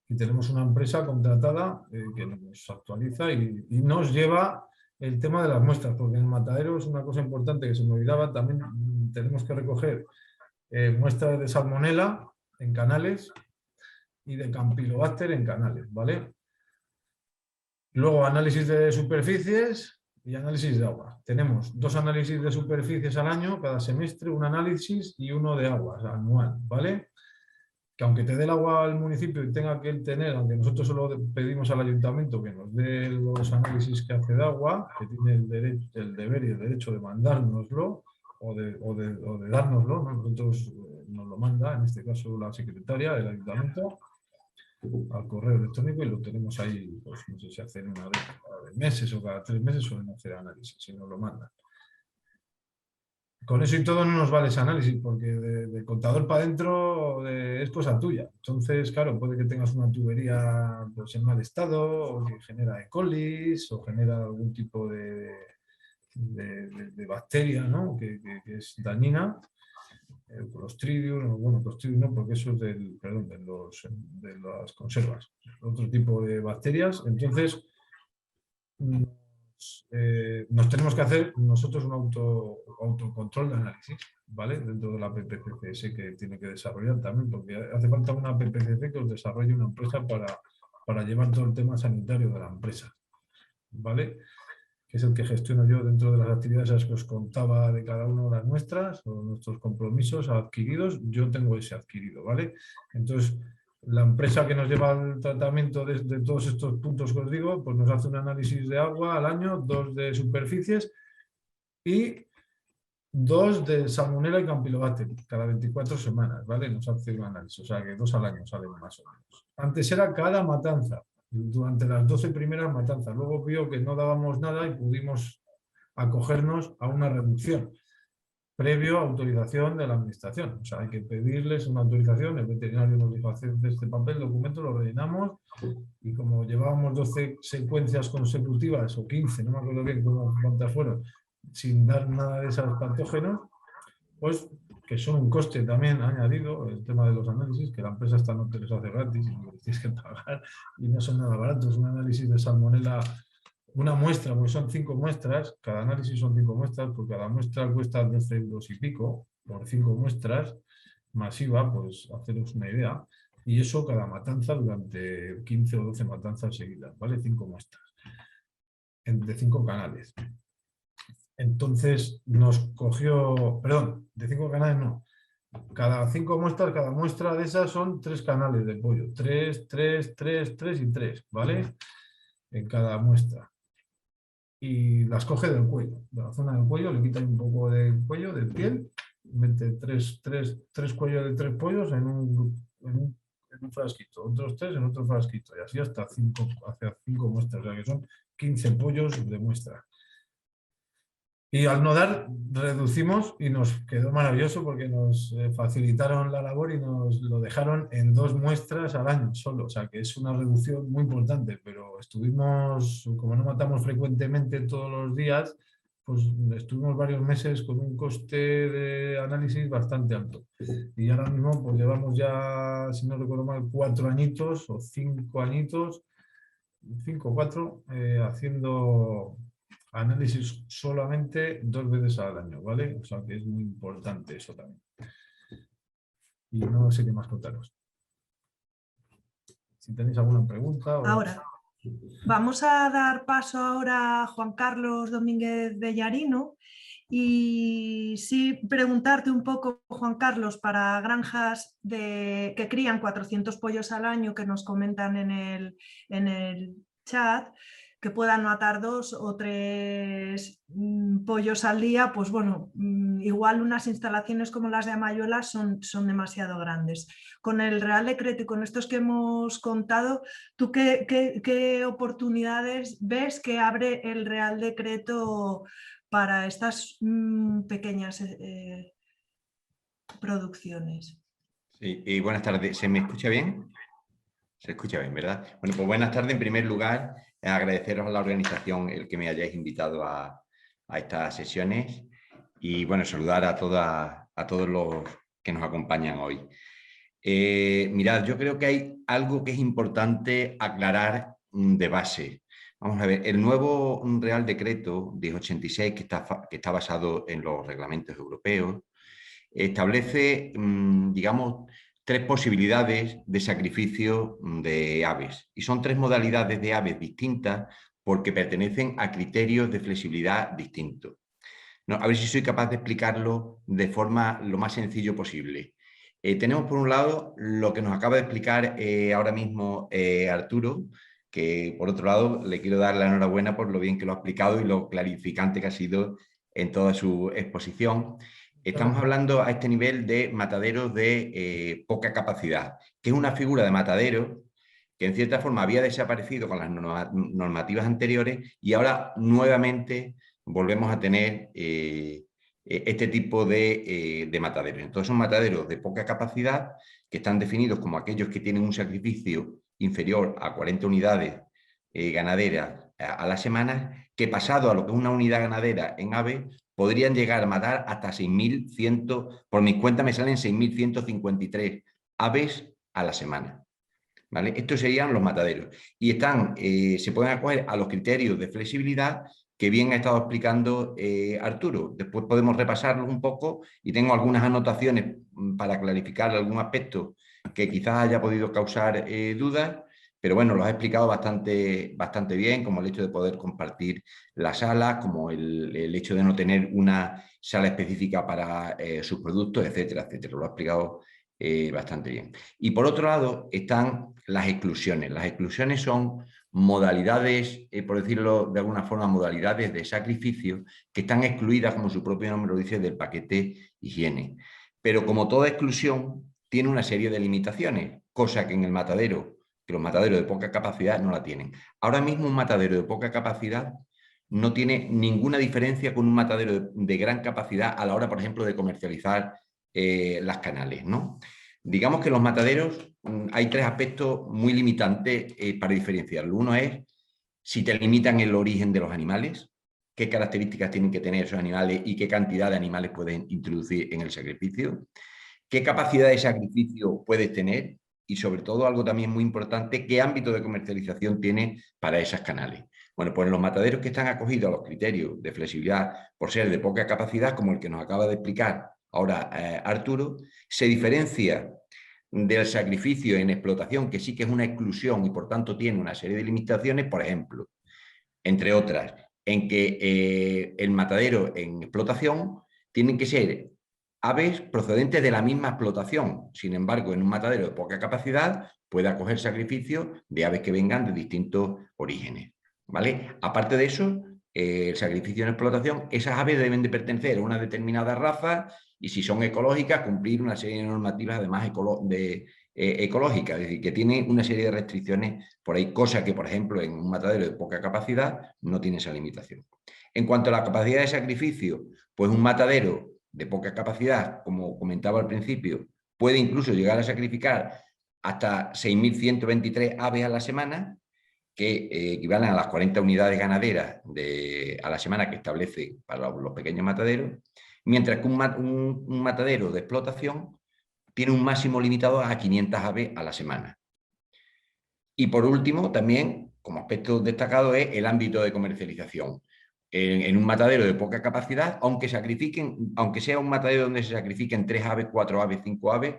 Y tenemos una empresa contratada que nos actualiza y nos lleva el tema de las muestras, porque en el matadero es una cosa importante que se me olvidaba, también tenemos que recoger muestras de salmonela en canales y de campylobacter en canales, ¿vale? Luego análisis de superficies y análisis de agua. Tenemos 2 análisis de superficies al año, cada semestre, un análisis y uno de aguas anual, ¿vale? Que aunque te dé el agua al municipio y tenga que tener, aunque nosotros solo pedimos al ayuntamiento que nos dé los análisis que hace de agua, que tiene el deber y el derecho de mandárnoslo o de dárnoslo, ¿no? Nosotros nos lo manda, en este caso la secretaria del ayuntamiento, al correo electrónico y lo tenemos ahí, pues no sé si hacen una vez cada meses o cada 3 meses suelen hacer análisis, si nos lo mandan. con eso y todo no nos vale ese análisis, porque de contador para adentro es cosa tuya. Entonces, claro, puede que tengas una tubería pues, en mal estado, o que genera E. coli, o genera algún tipo de bacteria, ¿no? Que es dañina. Clostridium, o bueno, Clostridium no, porque eso es perdón, de las conservas, otro tipo de bacterias. Entonces, nos tenemos que hacer nosotros un autocontrol de análisis, ¿vale? Dentro de la PPCS que tiene que desarrollar también, porque hace falta una PPCC que os desarrolle una empresa para llevar todo el tema sanitario de la empresa, ¿vale? Que es el que gestiono yo dentro de las actividades a las que os contaba de cada una de las nuestras o nuestros compromisos adquiridos. Yo tengo ese adquirido, ¿vale? Entonces, la empresa que nos lleva el tratamiento de todos estos puntos que os digo, pues nos hace un análisis de agua al año, 2 de superficies y 2 de salmonella y campylobacter, cada 24 semanas, ¿vale? Nos hace un análisis, o sea que 2 al año salen más o menos. Antes era cada matanza, durante las 12 primeras matanzas. Luego vio que no dábamos nada y pudimos acogernos a una reducción, previo a autorización de la administración. O sea, hay que pedirles una autorización, el veterinario nos dijo hacer este papel, documento, lo rellenamos y como llevábamos 12 secuencias consecutivas o 15, no me acuerdo bien cuántas fueron, sin dar nada de esos patógenos, pues que son un coste también añadido, el tema de los análisis, que la empresa esta no te los hace gratis y los tienes que pagar y no son nada baratos. Un análisis de salmonela, una muestra, porque son 5 muestras, cada análisis son 5 muestras, porque cada muestra cuesta 12 euros y pico por 5 muestras, masiva, pues haceros una idea. Y eso cada matanza durante 15 o 12 matanzas seguidas, ¿vale? 5 muestras, de 5 canales. Entonces nos cogió, perdón, de 5 canales no. Cada 5 muestras, cada muestra de esas son 3 canales de pollo. 3, 3, 3, 3 y 3, ¿vale? En cada muestra. Y las coge del cuello, de la zona del cuello, le quitan un poco de cuello, de piel, mete 3 cuellos de 3 pollos en un frasquito, otros 3 en otro frasquito, y así hasta 5 muestras, o sea que son 15 pollos de muestra. Y al no dar, reducimos y nos quedó maravilloso porque nos facilitaron la labor y nos lo dejaron en 2 muestras al año solo. O sea que es una reducción muy importante, pero estuvimos, como no matamos frecuentemente todos los días, pues estuvimos varios meses con un coste de análisis bastante alto. Y ahora mismo pues llevamos ya, si no recuerdo mal, 4 añitos o 5 añitos, 5 o 4, haciendo análisis solamente 2 veces al año, ¿vale? O sea que es muy importante eso también. Y no sé qué más contaros. Si tenéis alguna pregunta.
Ahora, vamos a dar paso ahora a Juan Carlos Domínguez Bellarino y sí preguntarte un poco, Juan Carlos, para granjas que crían 400 pollos al año que nos comentan en el chat, que puedan matar 2 o 3 pollos al día, pues bueno, igual unas instalaciones como las de Amayuela son demasiado grandes. Con el Real Decreto y con estos que hemos contado, ¿tú qué oportunidades ves que abre el Real Decreto para estas pequeñas producciones?
Sí, y buenas tardes. ¿Se me escucha bien? Se escucha bien, ¿verdad? Bueno, pues buenas tardes. En primer lugar, agradeceros a la organización el que me hayáis invitado a estas sesiones y, bueno, saludar a todos los que nos acompañan hoy. Mirad, yo creo que hay algo que es importante aclarar de base. Vamos a ver, el nuevo Real Decreto 1086, que está basado en los reglamentos europeos, establece, digamos, 3 posibilidades de sacrificio de aves. Y son 3 modalidades de aves distintas porque pertenecen a criterios de flexibilidad distintos. No, a ver si soy capaz de explicarlo de forma lo más sencillo posible. Tenemos por un lado lo que nos acaba de explicar ahora mismo Arturo, que por otro lado le quiero dar la enhorabuena por lo bien que lo ha explicado y lo clarificante que ha sido en toda su exposición. Estamos hablando a este nivel de mataderos de poca capacidad, que es una figura de matadero que en cierta forma había desaparecido con las normativas anteriores y ahora nuevamente volvemos a tener este tipo de mataderos. Entonces son mataderos de poca capacidad que están definidos como aquellos que tienen un sacrificio inferior a 40 unidades ganaderas a la semana, que pasado a lo que es una unidad ganadera en aves, podrían llegar a matar hasta 6.100, por mi cuenta me salen 6.153 aves a la semana. ¿Vale? Estos serían los mataderos. Y se pueden acoger a los criterios de flexibilidad que bien ha estado explicando Arturo. Después podemos repasarlos un poco y tengo algunas anotaciones para clarificar algún aspecto que quizás haya podido causar dudas, pero bueno, los ha explicado bastante bien, como el hecho de poder compartir las salas, como el hecho de no tener una sala específica para sus productos, etcétera, etcétera. Lo ha explicado bastante bien. Y por otro lado están las exclusiones. Las exclusiones son modalidades, por decirlo de alguna forma, modalidades de sacrificio que están excluidas, como su propio nombre lo dice, del paquete higiene. Pero como toda exclusión, tiene una serie de limitaciones, cosa que en el matadero, que los mataderos de poca capacidad no la tienen. Ahora mismo un matadero de poca capacidad no tiene ninguna diferencia con un matadero de gran capacidad a la hora, por ejemplo, de comercializar las canales, ¿no? Digamos que los mataderos hay tres aspectos muy limitantes para diferenciarlo. Uno es si te limitan el origen de los animales, qué características tienen que tener esos animales y qué cantidad de animales pueden introducir en el sacrificio, qué capacidad de sacrificio puedes tener y sobre todo algo también muy importante, qué ámbito de comercialización tiene para esas canales. Bueno, pues los mataderos que están acogidos a los criterios de flexibilidad por ser de poca capacidad, como el que nos acaba de explicar ahora Arturo, se diferencia del sacrificio en explotación, que sí que es una exclusión y por tanto tiene una serie de limitaciones, por ejemplo, entre otras, en que el matadero en explotación tienen que ser aves procedentes de la misma explotación. Sin embargo, en un matadero de poca capacidad puede acoger sacrificio de aves que vengan de distintos orígenes, ¿vale? Aparte de eso, el sacrificio en explotación, esas aves deben de pertenecer a una determinada raza y si son ecológicas, cumplir una serie de normativas además ecológicas, es decir, que tiene una serie de restricciones por ahí, cosa que, por ejemplo, en un matadero de poca capacidad no tiene esa limitación. En cuanto a la capacidad de sacrificio, pues un matadero de poca capacidad, como comentaba al principio, puede incluso llegar a sacrificar hasta 6.123 aves a la semana, que equivalen a las 40 unidades ganaderas a la semana que establece para los pequeños mataderos, mientras que un matadero de explotación tiene un máximo limitado a 500 aves a la semana. Y por último, también, como aspecto destacado, es el ámbito de comercialización. En un matadero de poca capacidad, aunque sea un matadero donde se sacrifiquen 3 aves, 4 aves, 5 aves,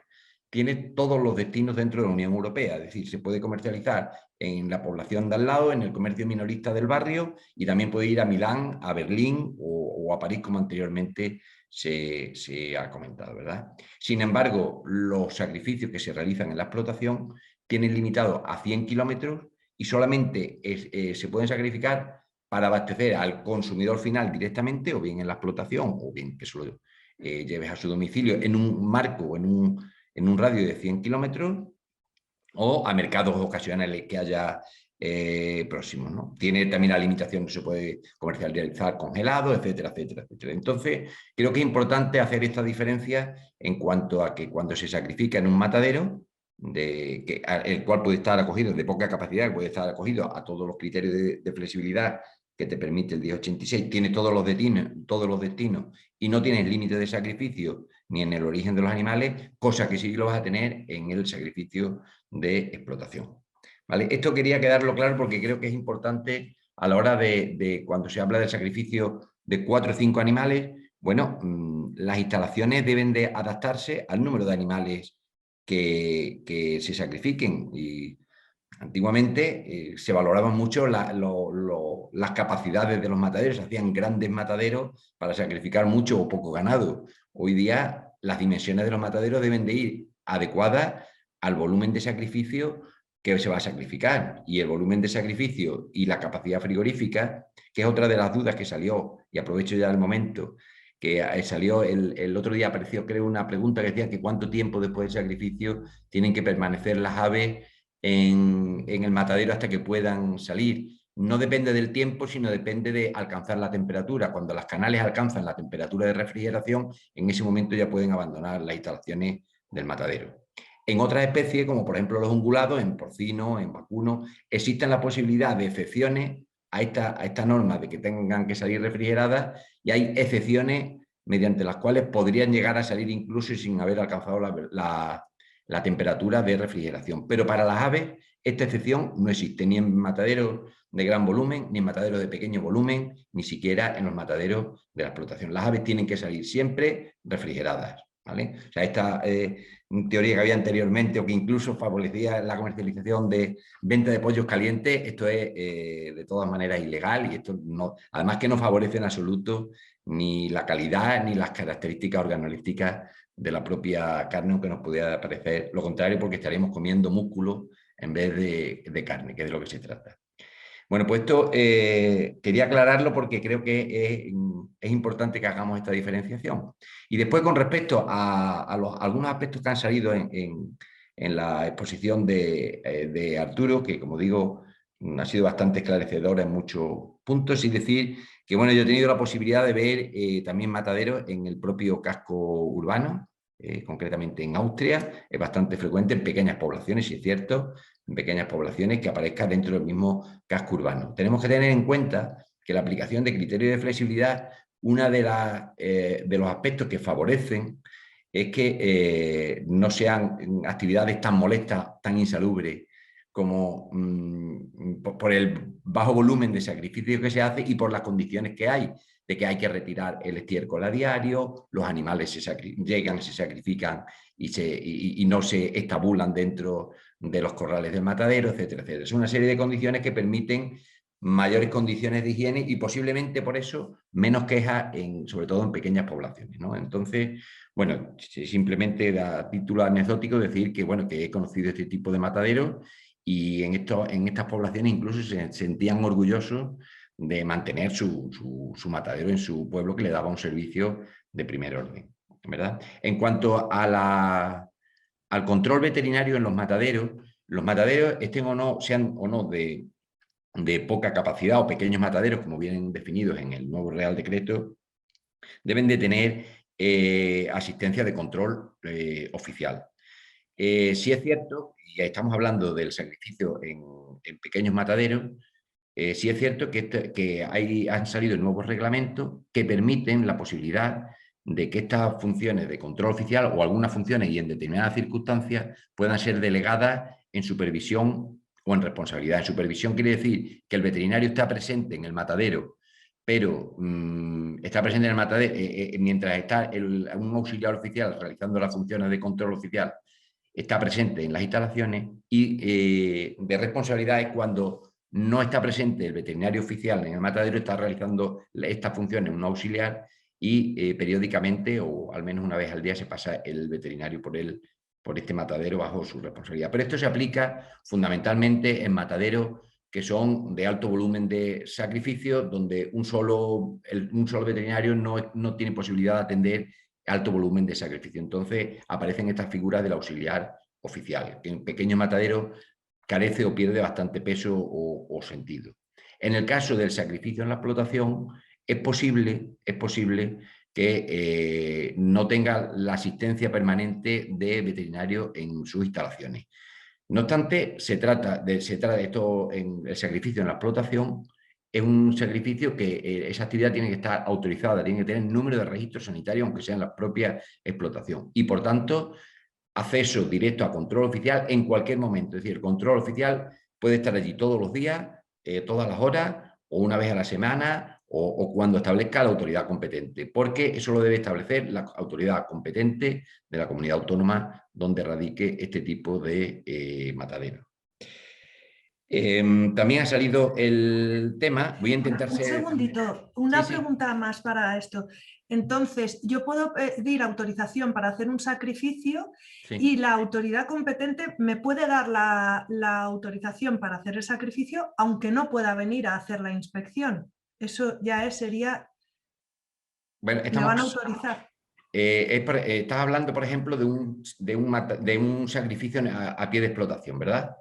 tiene todos los destinos dentro de la Unión Europea. Es decir, se puede comercializar en la población de al lado, en el comercio minorista del barrio, y también puede ir a Milán, a Berlín o a París, como anteriormente se ha comentado, ¿verdad? Sin embargo, los sacrificios que se realizan en la explotación tienen limitado a 100 kilómetros y solamente se pueden sacrificar para abastecer al consumidor final directamente, o bien en la explotación, o bien que se lo lleves a su domicilio en un marco, en un radio de 100 kilómetros, o a mercados ocasionales que haya próximos, ¿no? Tiene también la limitación que se puede comercializar congelado, etcétera, etcétera, etcétera. Entonces, creo que es importante hacer esta diferencia en cuanto a que cuando se sacrifica en un matadero, el cual puede estar acogido de poca capacidad, puede estar acogido a todos los criterios de flexibilidad que te permite el 1086, tiene todos los destinos y no tienes límite de sacrificio ni en el origen de los animales, cosa que sí lo vas a tener en el sacrificio de explotación. ¿Vale? Esto quería quedarlo claro porque creo que es importante a la hora de cuando se habla del sacrificio de 4 o 5 animales, bueno, las instalaciones deben de adaptarse al número de animales que se sacrifiquen. Y antiguamente se valoraban mucho las capacidades de los mataderos, se hacían grandes mataderos para sacrificar mucho o poco ganado. Hoy día las dimensiones de los mataderos deben de ir adecuadas al volumen de sacrificio que se va a sacrificar, y el volumen de sacrificio y la capacidad frigorífica, que es otra de las dudas que salió, y aprovecho ya el momento, que salió el otro día, apareció creo una pregunta que decía que cuánto tiempo después del sacrificio tienen que permanecer las aves en el matadero hasta que puedan salir. no depende del tiempo, sino depende de alcanzar la temperatura. Cuando las canales alcanzan la temperatura de refrigeración, en ese momento ya pueden abandonar las instalaciones del matadero. En otras especies, como por ejemplo los ungulados, en porcino, en vacuno, existen la posibilidad de excepciones a esta norma de que tengan que salir refrigeradas, y hay excepciones mediante las cuales podrían llegar a salir incluso sin haber alcanzado la temperatura de refrigeración. Pero para las aves esta excepción no existe, ni en mataderos de gran volumen, ni en mataderos de pequeño volumen, ni siquiera en los mataderos de la explotación. Las aves tienen que salir siempre refrigeradas, ¿vale? O sea, esta teoría que había anteriormente, o que incluso favorecía la comercialización de venta de pollos calientes, esto es de todas maneras ilegal, y esto no, además que no favorece en absoluto ni la calidad ni las características organolépticas de la propia carne, aunque nos pudiera parecer lo contrario, porque estaríamos comiendo músculo en vez de carne, que es de lo que se trata. Bueno, pues esto quería aclararlo porque creo que es importante que hagamos esta diferenciación. Y después, con respecto a algunos aspectos que han salido en la exposición de Arturo, que como digo, ha sido bastante esclarecedora en muchos puntos, y decir que bueno, yo he tenido la posibilidad de ver también mataderos en el propio casco urbano, concretamente en Austria. Es bastante frecuente en pequeñas poblaciones, si es cierto, en pequeñas poblaciones, que aparezca dentro del mismo casco urbano. Tenemos que tener en cuenta que la aplicación de criterios de flexibilidad, una de los aspectos que favorecen es que no sean actividades tan molestas, tan insalubres, como por el bajo volumen de sacrificio que se hace y por las condiciones que hay, de que hay que retirar el estiércol a diario, los animales llegan, se sacrifican y no se estabulan dentro de los corrales del matadero, etcétera, etcétera. Es una serie de condiciones que permiten mayores condiciones de higiene y posiblemente por eso menos quejas, sobre todo en pequeñas poblaciones, ¿no? Entonces, bueno, simplemente a título anecdótico decir que, bueno, que he conocido este tipo de mataderos, y en estas poblaciones incluso se sentían orgullosos de mantener su matadero en su pueblo, que le daba un servicio de primer orden, ¿verdad? En cuanto a al control veterinario en los mataderos estén o no, sean o no de poca capacidad o pequeños mataderos, como vienen definidos en el nuevo Real Decreto, deben de tener asistencia de control oficial. Sí es cierto, y estamos hablando del sacrificio en pequeños mataderos, sí es cierto que han salido nuevos reglamentos que permiten la posibilidad de que estas funciones de control oficial, o algunas funciones y en determinadas circunstancias, puedan ser delegadas en supervisión o en responsabilidad. En supervisión quiere decir que el veterinario está presente en el matadero, pero está presente en el matadero mientras está un auxiliar oficial realizando las funciones de control oficial, está presente en las instalaciones, y de responsabilidad es cuando no está presente el veterinario oficial en el matadero, está realizando estas funciones un auxiliar, y periódicamente, o al menos una vez al día, se pasa el veterinario por este matadero bajo su responsabilidad. Pero esto se aplica fundamentalmente en mataderos que son de alto volumen de sacrificio, donde un solo veterinario no tiene posibilidad de atender alto volumen de sacrificio. Entonces aparecen estas figuras del auxiliar oficial, que en pequeños mataderos carece o pierde bastante peso o sentido. En el caso del sacrificio en la explotación, es posible que no tenga la asistencia permanente de veterinario en sus instalaciones. No obstante, se trata de esto, el sacrificio en la explotación es un sacrificio que esa actividad tiene que estar autorizada, tiene que tener número de registro sanitario, aunque sea en la propia explotación, y por tanto acceso directo a control oficial en cualquier momento. Es decir, el control oficial puede estar allí todos los días, todas las horas, o una vez a la semana, o cuando establezca la autoridad competente, porque eso lo debe establecer la autoridad competente de la comunidad autónoma donde radique este tipo de matadero. También ha salido el tema, voy a intentar
Un segundito, una pregunta más para esto. Entonces, yo puedo pedir autorización para hacer un sacrificio, y la autoridad competente me puede dar la autorización para hacer el sacrificio, aunque no pueda venir a hacer la inspección. Eso ya sería...
Bueno,
¿me van a autorizar?
Estás hablando, por ejemplo, de un sacrificio a pie de explotación, ¿verdad?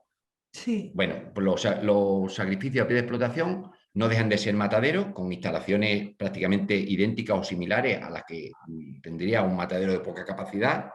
Sí,
Bueno, pues los sacrificios a pie de explotación no dejan de ser mataderos con instalaciones prácticamente idénticas o similares a las que tendría un matadero de poca capacidad,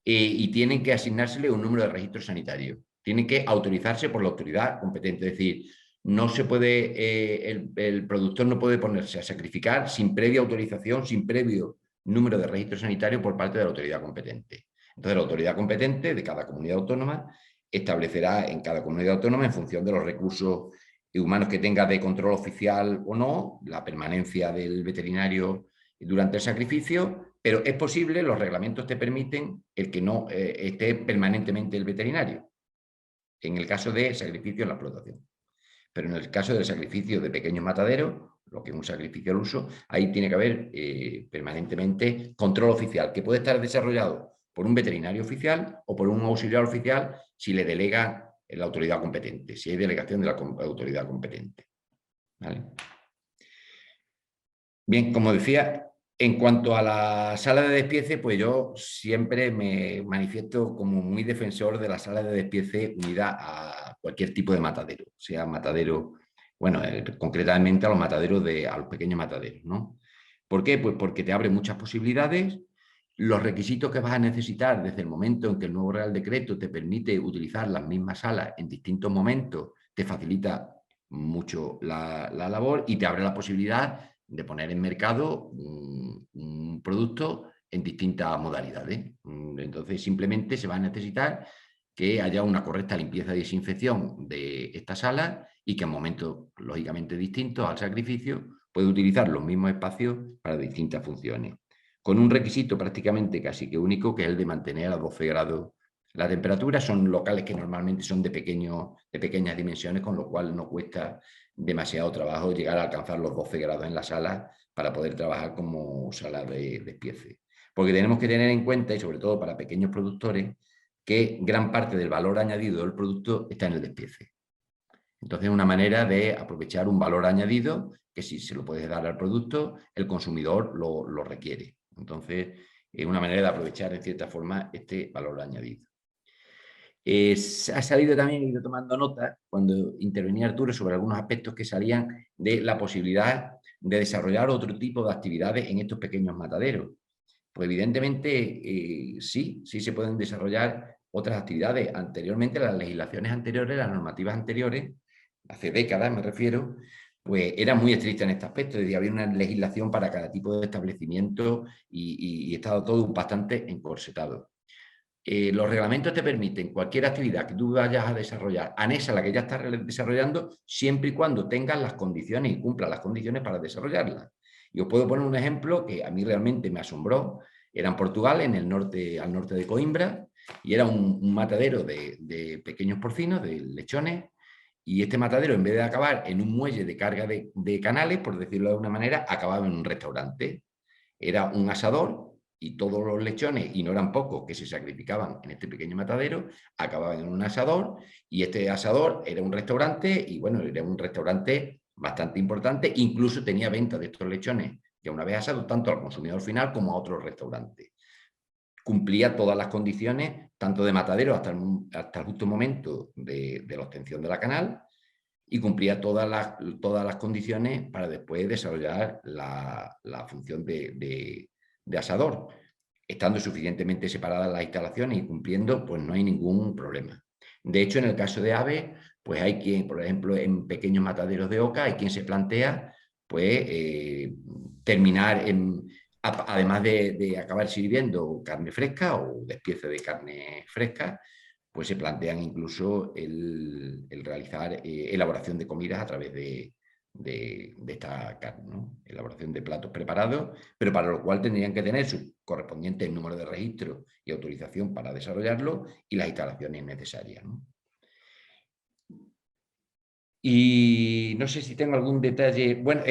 y tienen que asignársele un número de registro sanitario. Tienen que autorizarse por la autoridad competente. Es decir, no se puede, el productor no puede ponerse a sacrificar sin previa autorización, sin previo número de registro sanitario por parte de la autoridad competente. Entonces, la autoridad competente de cada comunidad autónoma establecerá en cada comunidad autónoma, en función de los recursos humanos que tenga de control oficial o no, la permanencia del veterinario durante el sacrificio, pero es posible, los reglamentos te permiten el que no esté permanentemente el veterinario, en el caso de sacrificio en la explotación. Pero en el caso del sacrificio de pequeños mataderos, lo que es un sacrificio al uso, ahí tiene que haber permanentemente control oficial, que puede estar desarrollado por un veterinario oficial o por un auxiliar oficial si le delega la autoridad competente, si hay delegación de la autoridad competente. ¿Vale? Bien, como decía, en cuanto a la sala de despiece, pues yo siempre me manifiesto como muy defensor de la sala de despiece unida a cualquier tipo de matadero, sea matadero, bueno, concretamente a los mataderos a los pequeños mataderos, ¿no? ¿Por qué? Pues porque te abre muchas posibilidades. Los requisitos que vas a necesitar desde el momento en que el nuevo Real Decreto te permite utilizar las mismas salas en distintos momentos, te facilita mucho la labor y te abre la posibilidad de poner en mercado un producto en distintas modalidades. Entonces, simplemente se va a necesitar que haya una correcta limpieza y desinfección de esta sala y que en momentos, lógicamente, distintos al sacrificio, puede utilizar los mismos espacios para distintas funciones, con un requisito prácticamente casi que único, que es el de mantener a 12 grados la temperatura. Son locales que normalmente son de pequeñas dimensiones, con lo cual no cuesta demasiado trabajo llegar a alcanzar los 12 grados en la sala para poder trabajar como sala de despiece. Porque tenemos que tener en cuenta, y sobre todo para pequeños productores, que gran parte del valor añadido del producto está en el despiece. Entonces, es una manera de aprovechar un valor añadido que, si se lo puedes dar al producto, el consumidor lo requiere. Entonces, es una manera de aprovechar en cierta forma este valor añadido. Ha salido también, he ido tomando nota cuando intervenía Arturo sobre algunos aspectos que salían de la posibilidad de desarrollar otro tipo de actividades en estos pequeños mataderos. Pues evidentemente sí se pueden desarrollar otras actividades. Anteriormente, las legislaciones anteriores, las normativas anteriores, hace décadas me refiero, pues era muy estricta en este aspecto. Es decir, había una legislación para cada tipo de establecimiento y estaba todo bastante encorsetado. Los reglamentos te permiten cualquier actividad que tú vayas a desarrollar, anexa a la que ya estás desarrollando, siempre y cuando tengas las condiciones y cumplas las condiciones para desarrollarla. Y os puedo poner un ejemplo que a mí realmente me asombró. Era en Portugal, al norte de Coimbra, y era un matadero de pequeños porcinos, de lechones, y este matadero, en vez de acabar en un muelle de carga de canales, por decirlo de alguna manera, acababa en un restaurante. Era un asador, y todos los lechones, y no eran pocos, que se sacrificaban en este pequeño matadero, acababan en un asador, y este asador era un restaurante, y bueno, era un restaurante bastante importante, incluso tenía venta de estos lechones, que una vez asados, tanto al consumidor final como a otros restaurantes. Cumplía todas las condiciones, tanto de matadero hasta el justo momento de la obtención de la canal, y cumplía todas las condiciones para después desarrollar la función de asador. Estando suficientemente separadas las instalaciones y cumpliendo, pues no hay ningún problema. De hecho, en el caso de aves, pues hay quien, por ejemplo, en pequeños mataderos de oca, hay quien se plantea pues terminar además de acabar sirviendo carne fresca o despiece de carne fresca, pues se plantean incluso el realizar elaboración de comidas a través de esta carne, ¿no? Elaboración de platos preparados, pero para lo cual tendrían que tener su correspondiente número de registro y autorización para desarrollarlo y las instalaciones necesarias, ¿no? Y no sé si tengo algún detalle. Bueno,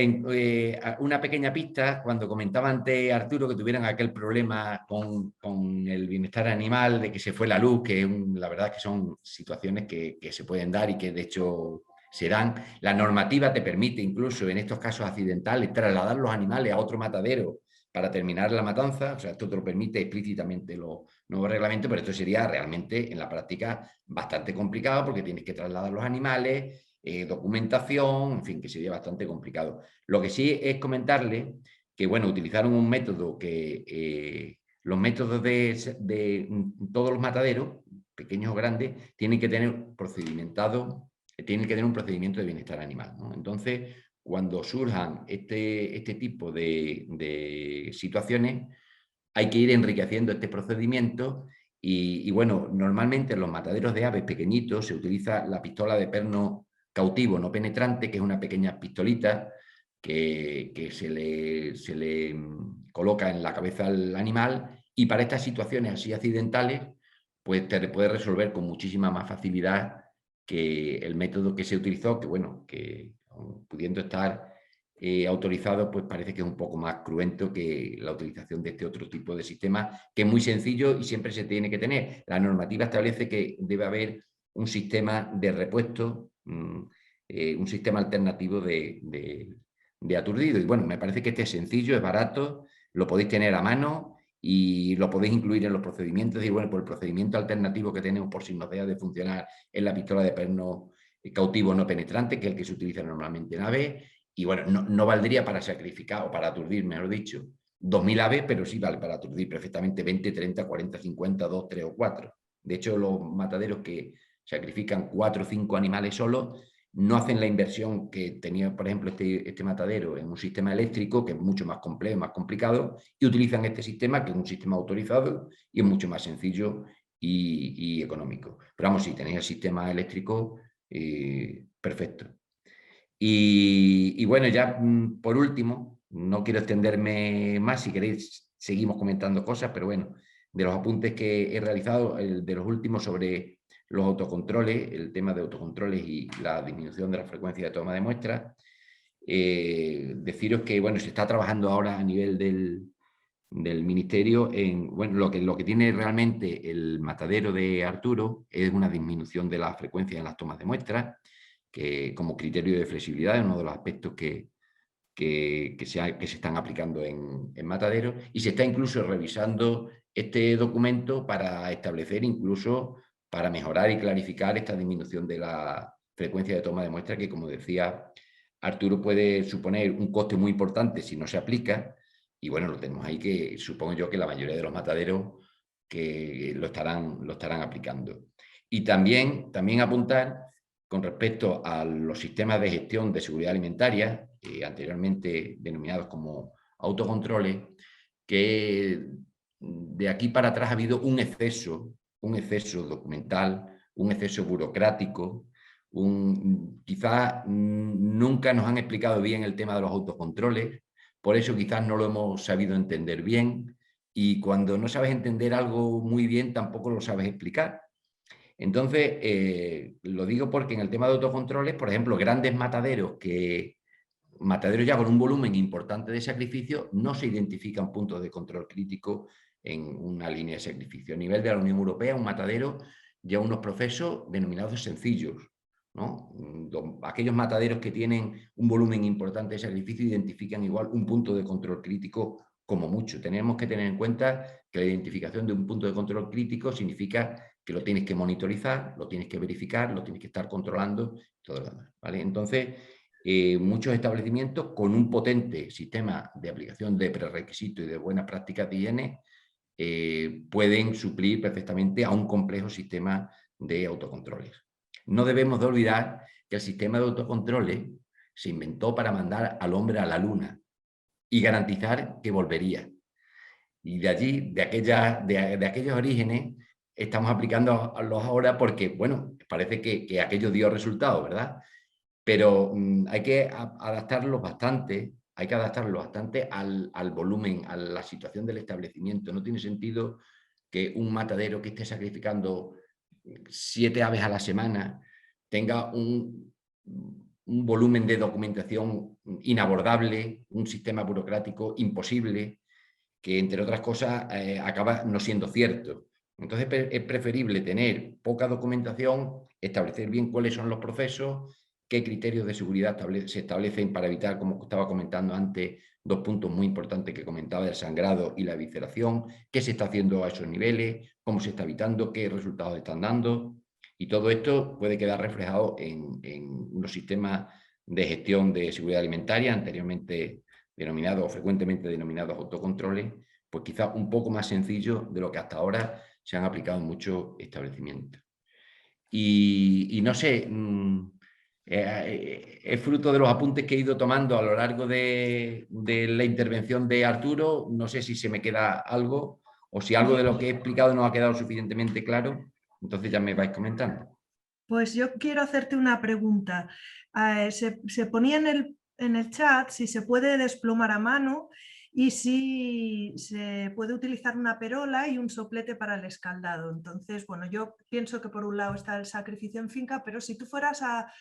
una pequeña pista, cuando comentaba antes Arturo que tuvieran aquel problema con el bienestar animal, de que se fue la luz, que la verdad es que son situaciones que se pueden dar y que de hecho se dan. La normativa te permite incluso en estos casos accidentales trasladar los animales a otro matadero para terminar la matanza. O sea, esto te lo permite explícitamente los nuevos reglamentos, pero esto sería realmente en la práctica bastante complicado porque tienes que trasladar los animales, documentación, en fin, que sería bastante complicado. Lo que sí es comentarle que, bueno, utilizaron un método que los métodos de todos los mataderos, pequeños o grandes, tienen que tener un procedimiento de bienestar animal, ¿no? Entonces, cuando surjan este tipo de situaciones, hay que ir enriqueciendo este procedimiento y bueno, normalmente en los mataderos de aves pequeñitos se utiliza la pistola de perno cautivo no penetrante, que es una pequeña pistolita que se le coloca en la cabeza al animal, y para estas situaciones así accidentales, pues te puede resolver con muchísima más facilidad que el método que se utilizó, que bueno, que pudiendo estar autorizado, pues parece que es un poco más cruento que la utilización de este otro tipo de sistema, que es muy sencillo y siempre se tiene que tener. La normativa establece que debe haber un sistema de repuesto, un sistema alternativo de aturdido. Y bueno, me parece que este es sencillo, es barato, lo podéis tener a mano y lo podéis incluir en los procedimientos. Y bueno, por el procedimiento alternativo que tenemos, por si nos deja de funcionar, en la pistola de perno cautivo no penetrante, que es el que se utiliza normalmente en aves. Y bueno, no valdría para sacrificar o para aturdir, mejor dicho, 2.000 aves, pero sí vale para aturdir perfectamente 20, 30, 40, 50, 2, 3 o 4. De hecho, los mataderos que sacrifican 4 o 5 animales solos no hacen la inversión que tenía, por ejemplo, este matadero en un sistema eléctrico, que es mucho más complejo, más complicado, y utilizan este sistema, que es un sistema autorizado y es mucho más sencillo y económico. Pero vamos, si tenéis el sistema eléctrico, perfecto. Y bueno, ya por último, no quiero extenderme más, si queréis seguimos comentando cosas, pero bueno, de los apuntes que he realizado, el de los últimos sobre los autocontroles, el tema de autocontroles y la disminución de la frecuencia de toma de muestras, deciros que bueno, se está trabajando ahora a nivel del ministerio en, bueno, lo que tiene realmente el matadero de Arturo es una disminución de la frecuencia en las tomas de muestras, que como criterio de flexibilidad es uno de los aspectos que se están aplicando en mataderos, y se está incluso revisando este documento para establecer, incluso para mejorar y clarificar esta disminución de la frecuencia de toma de muestra, que como decía Arturo puede suponer un coste muy importante si no se aplica. Y bueno, lo tenemos ahí, que supongo yo que la mayoría de los mataderos que lo estarán aplicando. Y también apuntar con respecto a los sistemas de gestión de seguridad alimentaria, anteriormente denominados como autocontroles, que de aquí para atrás ha habido un exceso documental, un exceso burocrático, quizás nunca nos han explicado bien el tema de los autocontroles, por eso quizás no lo hemos sabido entender bien, y cuando no sabes entender algo muy bien tampoco lo sabes explicar. Entonces, lo digo porque en el tema de autocontroles, por ejemplo, grandes mataderos ya con un volumen importante de sacrificio, no se identifican puntos de control crítico en una línea de sacrificio. A nivel de la Unión Europea, un matadero lleva unos procesos denominados sencillos, ¿no? Aquellos mataderos que tienen un volumen importante de sacrificio identifican igual un punto de control crítico como mucho. Tenemos que tener en cuenta que la identificación de un punto de control crítico significa que lo tienes que monitorizar, lo tienes que verificar, lo tienes que estar controlando, todo lo demás, ¿vale? Entonces, muchos establecimientos con un potente sistema de aplicación de prerequisitos y de buenas prácticas de higiene pueden suplir perfectamente a un complejo sistema de autocontroles. No debemos de olvidar que el sistema de autocontroles se inventó para mandar al hombre a la luna y garantizar que volvería. Y de allí, de aquellos orígenes, estamos aplicándolos ahora porque, bueno, parece que aquello dio resultado, ¿verdad? Pero hay que adaptarlo bastante, al volumen, a la situación del establecimiento. No tiene sentido que un matadero que esté sacrificando 7 aves a la semana tenga un volumen de documentación inabordable, un sistema burocrático imposible, que entre otras cosas acaba no siendo cierto. Entonces es preferible tener poca documentación, establecer bien cuáles son los procesos qué criterios de seguridad se establecen para evitar, como estaba comentando antes, 2 puntos muy importantes que comentaba, el sangrado y la evisceración, qué se está haciendo a esos niveles, cómo se está evitando, qué resultados están dando. Y todo esto puede quedar reflejado en unos sistemas de gestión de seguridad alimentaria, anteriormente denominados o frecuentemente denominados autocontroles, pues quizás un poco más sencillo de lo que hasta ahora se han aplicado en muchos establecimientos. Y no sé, es fruto de los apuntes que he ido tomando a lo largo de la intervención de Arturo. No sé si se me queda algo o si algo de lo que he explicado no ha quedado suficientemente claro, entonces ya me vais comentando.
Pues yo quiero hacerte una pregunta. Se ponía en el chat si se puede desplumar a mano y si se puede utilizar una perola y un soplete para el escaldado. Entonces, bueno, yo pienso que por un lado está el sacrificio en finca, pero si tú fueras a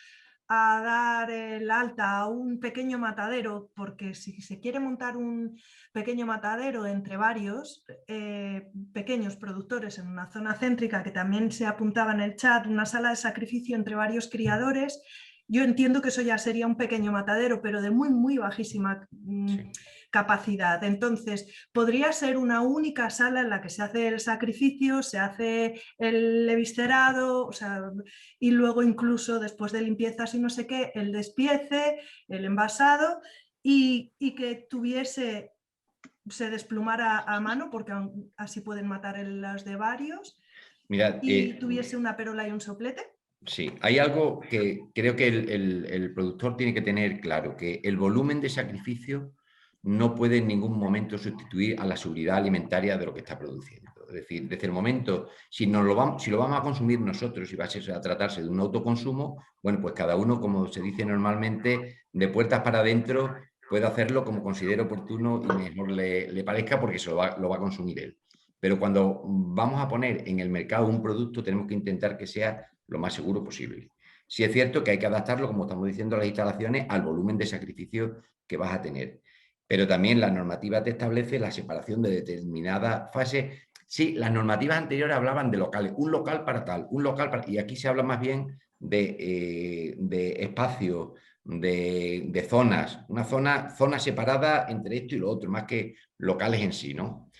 dar el alta a un pequeño matadero, porque si se quiere montar un pequeño matadero entre varios pequeños productores en una zona céntrica, que también se apuntaba en el chat, una sala de sacrificio entre varios criadores, yo entiendo que eso ya sería un pequeño matadero, pero de muy, muy bajísima capacidad. Entonces, podría ser una única sala en la que se hace el sacrificio, se hace el eviscerado, o sea, y luego incluso después de limpiezas y no sé qué, el despiece, el envasado y que tuviese, se desplumara a mano, porque así pueden matar las de varios.
Mirad,
y tuviese una perola y un soplete.
Sí, hay algo que creo que el productor tiene que tener claro, que el volumen de sacrificio no puede en ningún momento sustituir a la seguridad alimentaria de lo que está produciendo. Es decir, desde el momento, si lo vamos a consumir nosotros y va a tratarse de un autoconsumo, bueno, pues cada uno, como se dice normalmente, de puertas para adentro puede hacerlo como considere oportuno y mejor le parezca, porque lo va a consumir él. Pero cuando vamos a poner en el mercado un producto, tenemos que intentar que sea lo más seguro posible. Sí es cierto que hay que adaptarlo, como estamos diciendo, las instalaciones al volumen de sacrificio que vas a tener. Pero también la normativa te establece la separación de determinada fase. Sí, las normativas anteriores hablaban de locales, un local para tal, un local para... Y aquí se habla más bien de espacios, de zonas, una zona separada entre esto y lo otro, más que locales en sí, ¿no?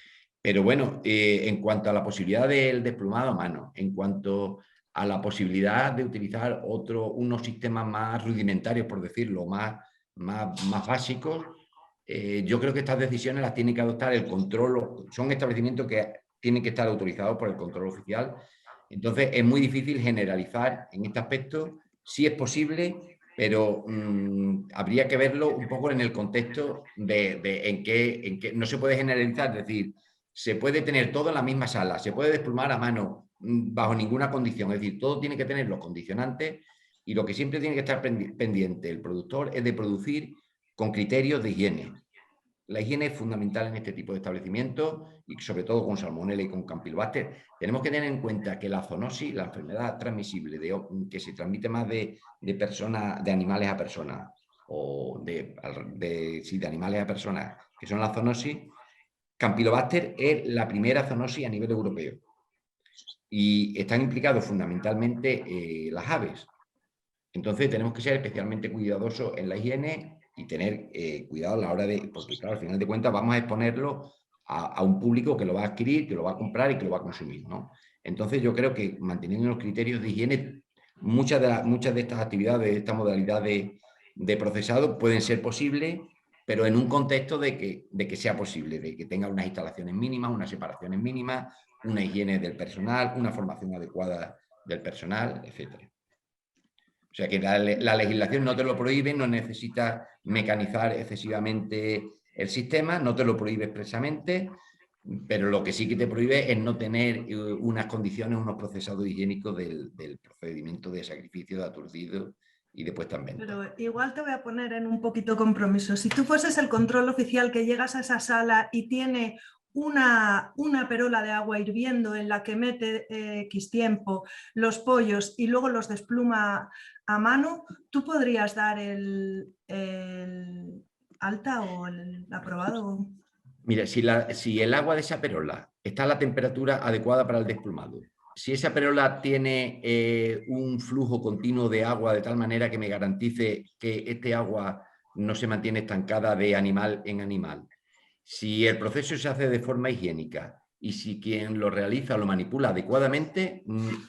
Pero bueno, en cuanto a la posibilidad del desplumado a mano, en cuanto a la posibilidad de utilizar unos sistemas más rudimentarios, por decirlo, más básicos, yo creo que estas decisiones las tiene que adoptar el control, son establecimientos que tienen que estar autorizados por el control oficial. Entonces es muy difícil generalizar en este aspecto. Sí es posible, pero habría que verlo un poco en el contexto en que no se puede generalizar, es decir, se puede tener todo en la misma sala, se puede desplumar a mano bajo ninguna condición, es decir, todo tiene que tener los condicionantes y lo que siempre tiene que estar pendiente el productor es de producir con criterios de higiene. La higiene es fundamental en este tipo de establecimientos y sobre todo con Salmonella y con Campylobacter. Tenemos que tener en cuenta que la zoonosis, la enfermedad transmisible que se transmite más de animales a personas o de animales a personas, que son la zoonosis, Campylobacter es la primera zoonosis a nivel europeo y están implicados fundamentalmente las aves. Entonces tenemos que ser especialmente cuidadosos en la higiene y tener cuidado a la hora de, porque claro, al final de cuentas vamos a exponerlo a un público que lo va a adquirir, que lo va a comprar y que lo va a consumir, ¿no? Entonces yo creo que manteniendo los criterios de higiene, muchas de estas actividades, de esta modalidad de procesado pueden ser posibles, pero en un contexto de que sea posible, de que tenga unas instalaciones mínimas, unas separaciones mínimas, una higiene del personal, una formación adecuada del personal, etcétera. O sea que la legislación no te lo prohíbe, no necesitas mecanizar excesivamente el sistema, no te lo prohíbe expresamente, pero lo que sí que te prohíbe es no tener unas condiciones, unos procesados higiénicos del procedimiento de sacrificio, de aturdido y de puesta en venta.
Pero igual te voy a poner en un poquito compromiso. Si tú fueses el control oficial que llegas a esa sala y tiene una perola de agua hirviendo en la que mete X tiempo los pollos y luego los despluma a mano, ¿tú podrías dar el alta o el aprobado?
Mira, si el agua de esa perola está a la temperatura adecuada para el desplumado, si esa perola tiene un flujo continuo de agua de tal manera que me garantice que este agua no se mantiene estancada de animal en animal, si el proceso se hace de forma higiénica y si quien lo realiza lo manipula adecuadamente,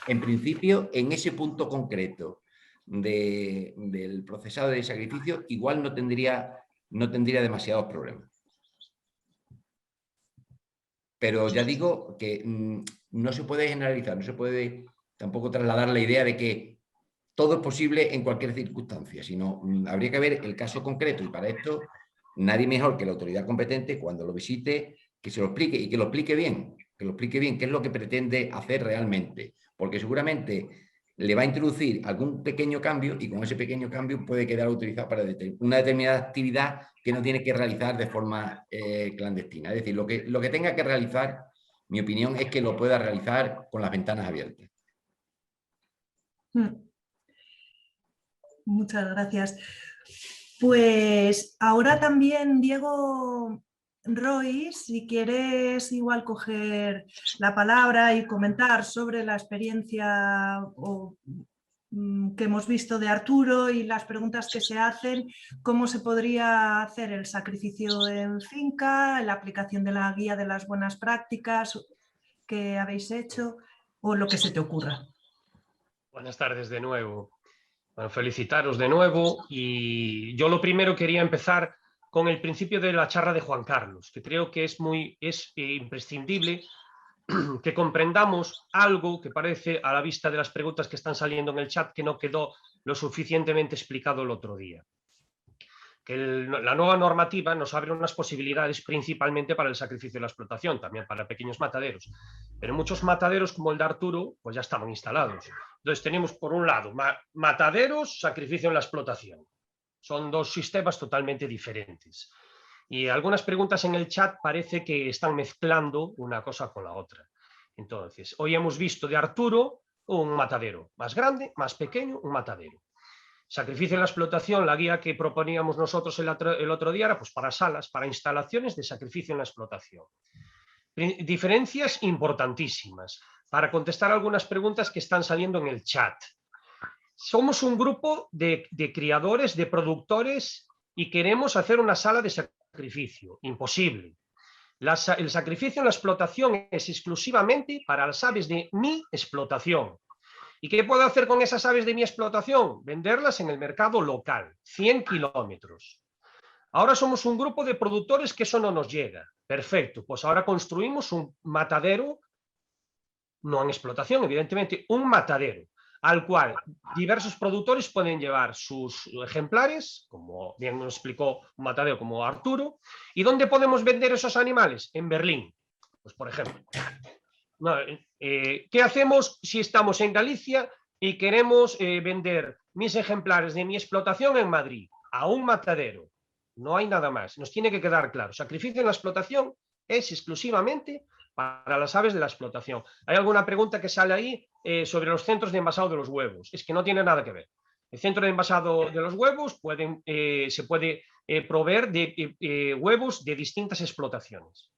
en principio, en ese punto concreto del procesado de sacrificio, igual no tendría demasiados problemas. Pero ya digo que no se puede generalizar, no se puede tampoco trasladar la idea de que todo es posible en cualquier circunstancia, sino habría que ver el caso concreto, y para esto nadie mejor que la autoridad competente, cuando lo visite, que se lo explique y que lo explique bien, qué es lo que pretende hacer realmente, porque seguramente le va a introducir algún pequeño cambio y con ese pequeño cambio puede quedar autorizado para una determinada actividad que no tiene que realizar de forma clandestina. Es decir, lo que tenga que realizar, mi opinión es que lo pueda realizar con las ventanas abiertas.
Muchas gracias. Pues ahora también, Diego Roy, si quieres igual coger la palabra y comentar sobre la experiencia que hemos visto de Arturo y las preguntas que se hacen, cómo se podría hacer el sacrificio en finca, la aplicación de la guía de las buenas prácticas que habéis hecho o lo que se te ocurra.
Buenas tardes de nuevo. Bueno, felicitaros de nuevo, y yo lo primero quería empezar con el principio de la charla de Juan Carlos, que creo que es imprescindible que comprendamos algo que parece, a la vista de las preguntas que están saliendo en el chat, que no quedó lo suficientemente explicado el otro día. Que la nueva normativa nos abre unas posibilidades principalmente para el sacrificio de la explotación, también para pequeños mataderos. Pero muchos mataderos, como el de Arturo, pues ya estaban instalados. Entonces tenemos, por un lado, mataderos, sacrificio en la explotación. Son dos sistemas totalmente diferentes. Y algunas preguntas en el chat parece que están mezclando una cosa con la otra. Entonces, hoy hemos visto de Arturo un matadero más grande, más pequeño, un matadero. Sacrificio en la explotación, la guía que proponíamos nosotros el otro día era pues para salas, para instalaciones de sacrificio en la explotación. Diferencias importantísimas para contestar algunas preguntas que están saliendo en el chat. Somos un grupo de criadores, de productores, y queremos hacer una sala de sacrificio. Imposible. El sacrificio en la explotación es exclusivamente para las aves de mi explotación. ¿Y qué puedo hacer con esas aves de mi explotación? Venderlas en el mercado local, 100 kilómetros. Ahora somos un grupo de productores que eso no nos llega. Perfecto, pues ahora construimos un matadero, no en explotación, evidentemente, un matadero, al cual diversos productores pueden llevar sus ejemplares, como bien nos explicó un matadero como Arturo. ¿Y dónde podemos vender esos animales? En Berlín, pues por ejemplo. ¿Qué hacemos si estamos en Galicia y queremos vender mis ejemplares de mi explotación en Madrid? A un matadero. No hay nada más. Nos tiene que quedar claro. Sacrificio en la explotación es exclusivamente para las aves de la explotación. Hay alguna pregunta que sale ahí sobre los centros de envasado de los huevos. Es que no tiene nada que ver. El centro de envasado de los huevos se puede proveer de huevos de distintas explotaciones.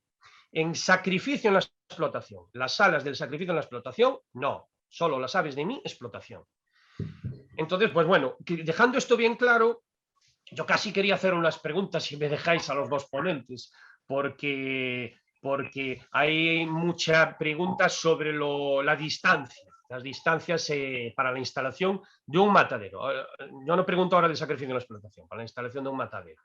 En sacrificio en la explotación, las salas del sacrificio en la explotación, no, solo las aves de mi explotación. Entonces, pues bueno, dejando esto bien claro, yo casi quería hacer unas preguntas, si me dejáis, a los dos ponentes, porque hay muchas preguntas sobre la distancia, las distancias para la instalación de un matadero. Yo no pregunto ahora del sacrificio en la explotación, para la instalación de un matadero.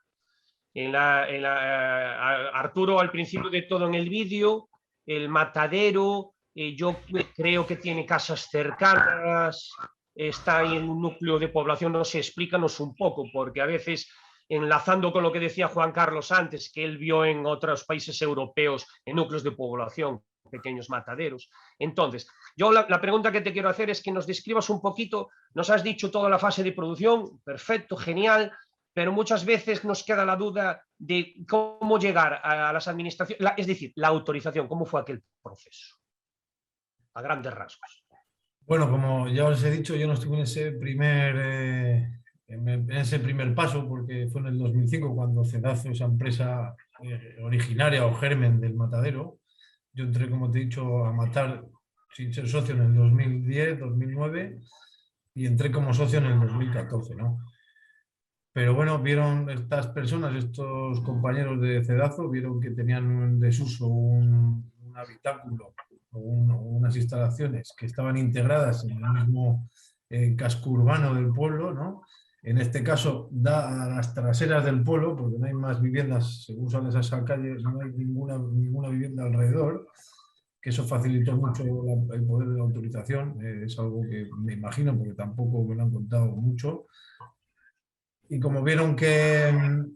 Arturo, al principio de todo en el vídeo, el matadero, yo creo que tiene casas cercanas, está ahí en un núcleo de población. No sé, explícanos un poco, porque a veces, enlazando con lo que decía Juan Carlos antes, que él vio en otros países europeos, en núcleos de población, pequeños mataderos. Entonces, yo la pregunta que te quiero hacer es que nos describas un poquito. Nos has dicho toda la fase de producción, perfecto, genial, pero muchas veces nos queda la duda de cómo llegar a las administraciones, es decir, la autorización, cómo fue aquel proceso, a grandes rasgos.
Bueno, como ya os he dicho, yo no estuve en ese primer paso, porque fue en el 2005 cuando Cedazo, esa empresa originaria o germen del matadero, yo entré, como te he dicho, a matar sin ser socio en el 2010, 2009 y entré como socio en el 2014, ¿no? Pero bueno, vieron estas personas, estos compañeros de Cedazo, vieron que tenían en desuso un habitáculo o unas instalaciones que estaban integradas en el mismo casco urbano del pueblo, ¿no? En este caso, da a las traseras del pueblo, porque no hay más viviendas, según sales a esa calle, no hay ninguna vivienda alrededor, que eso facilitó mucho el poder de la autorización, es algo que me imagino, porque tampoco me lo han contado mucho. Y como vieron que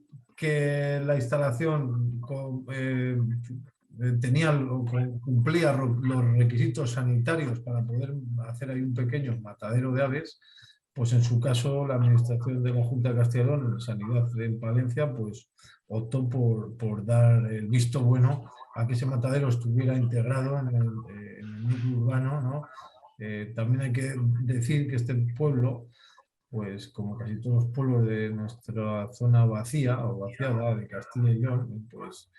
la instalación cumplía los requisitos sanitarios para poder hacer ahí un pequeño matadero de aves, pues en su caso la administración de la Junta de Castilla y León, en Sanidad de Palencia, pues optó por dar el visto bueno a que ese matadero estuviera integrado en el núcleo urbano, ¿no? También hay que decir que este pueblo, pues como casi todos los pueblos de nuestra zona vacía o vaciada de Castilla y León, pues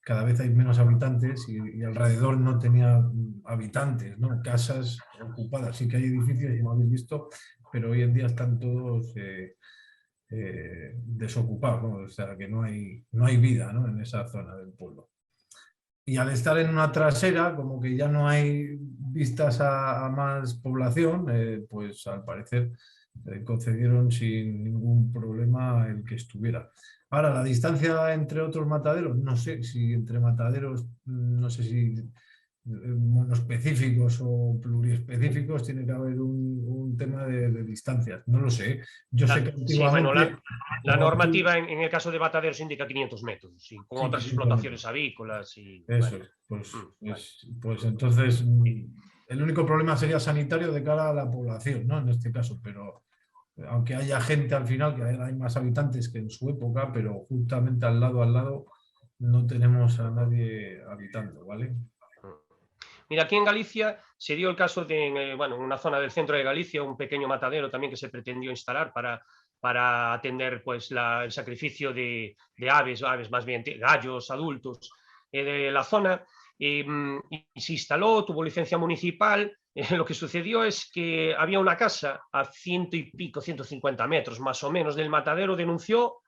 cada vez hay menos habitantes y alrededor no tenía habitantes, ¿no? Casas ocupadas. Sí que hay edificios, como habéis visto, pero hoy en día están todos desocupados, ¿no? O sea que no hay vida, ¿no? En esa zona del pueblo. Y al estar en una trasera, como que ya no hay vistas a más población, pues al parecer concedieron sin ningún problema el que estuviera. Ahora, la distancia entre otros mataderos, no sé si entre mataderos, no sé si monoespecíficos o pluriespecíficos, tiene que haber un tema de distancias. No lo sé. Yo sé que
Sí, bueno,
antiguamente...
la normativa en el caso de mataderos indica 500 metros, sí, con
Sí,
otras
500 metros.
explotaciones avícolas. Y,
Eso
bueno,
es, pues entonces el único problema sería sanitario de cara a la población, ¿no? En este caso, pero aunque haya gente al final, que hay más habitantes que en su época, pero justamente al lado no tenemos a nadie habitando, ¿vale?
Mira, aquí en Galicia se dio el caso de, bueno, en una zona del centro de Galicia, un pequeño matadero también que se pretendió instalar para atender pues, el sacrificio de aves más bien, gallos, adultos de la zona. Y se instaló, tuvo licencia municipal. Lo que sucedió es que había una casa a 100 y pico, 150 metros más o menos del matadero, denunció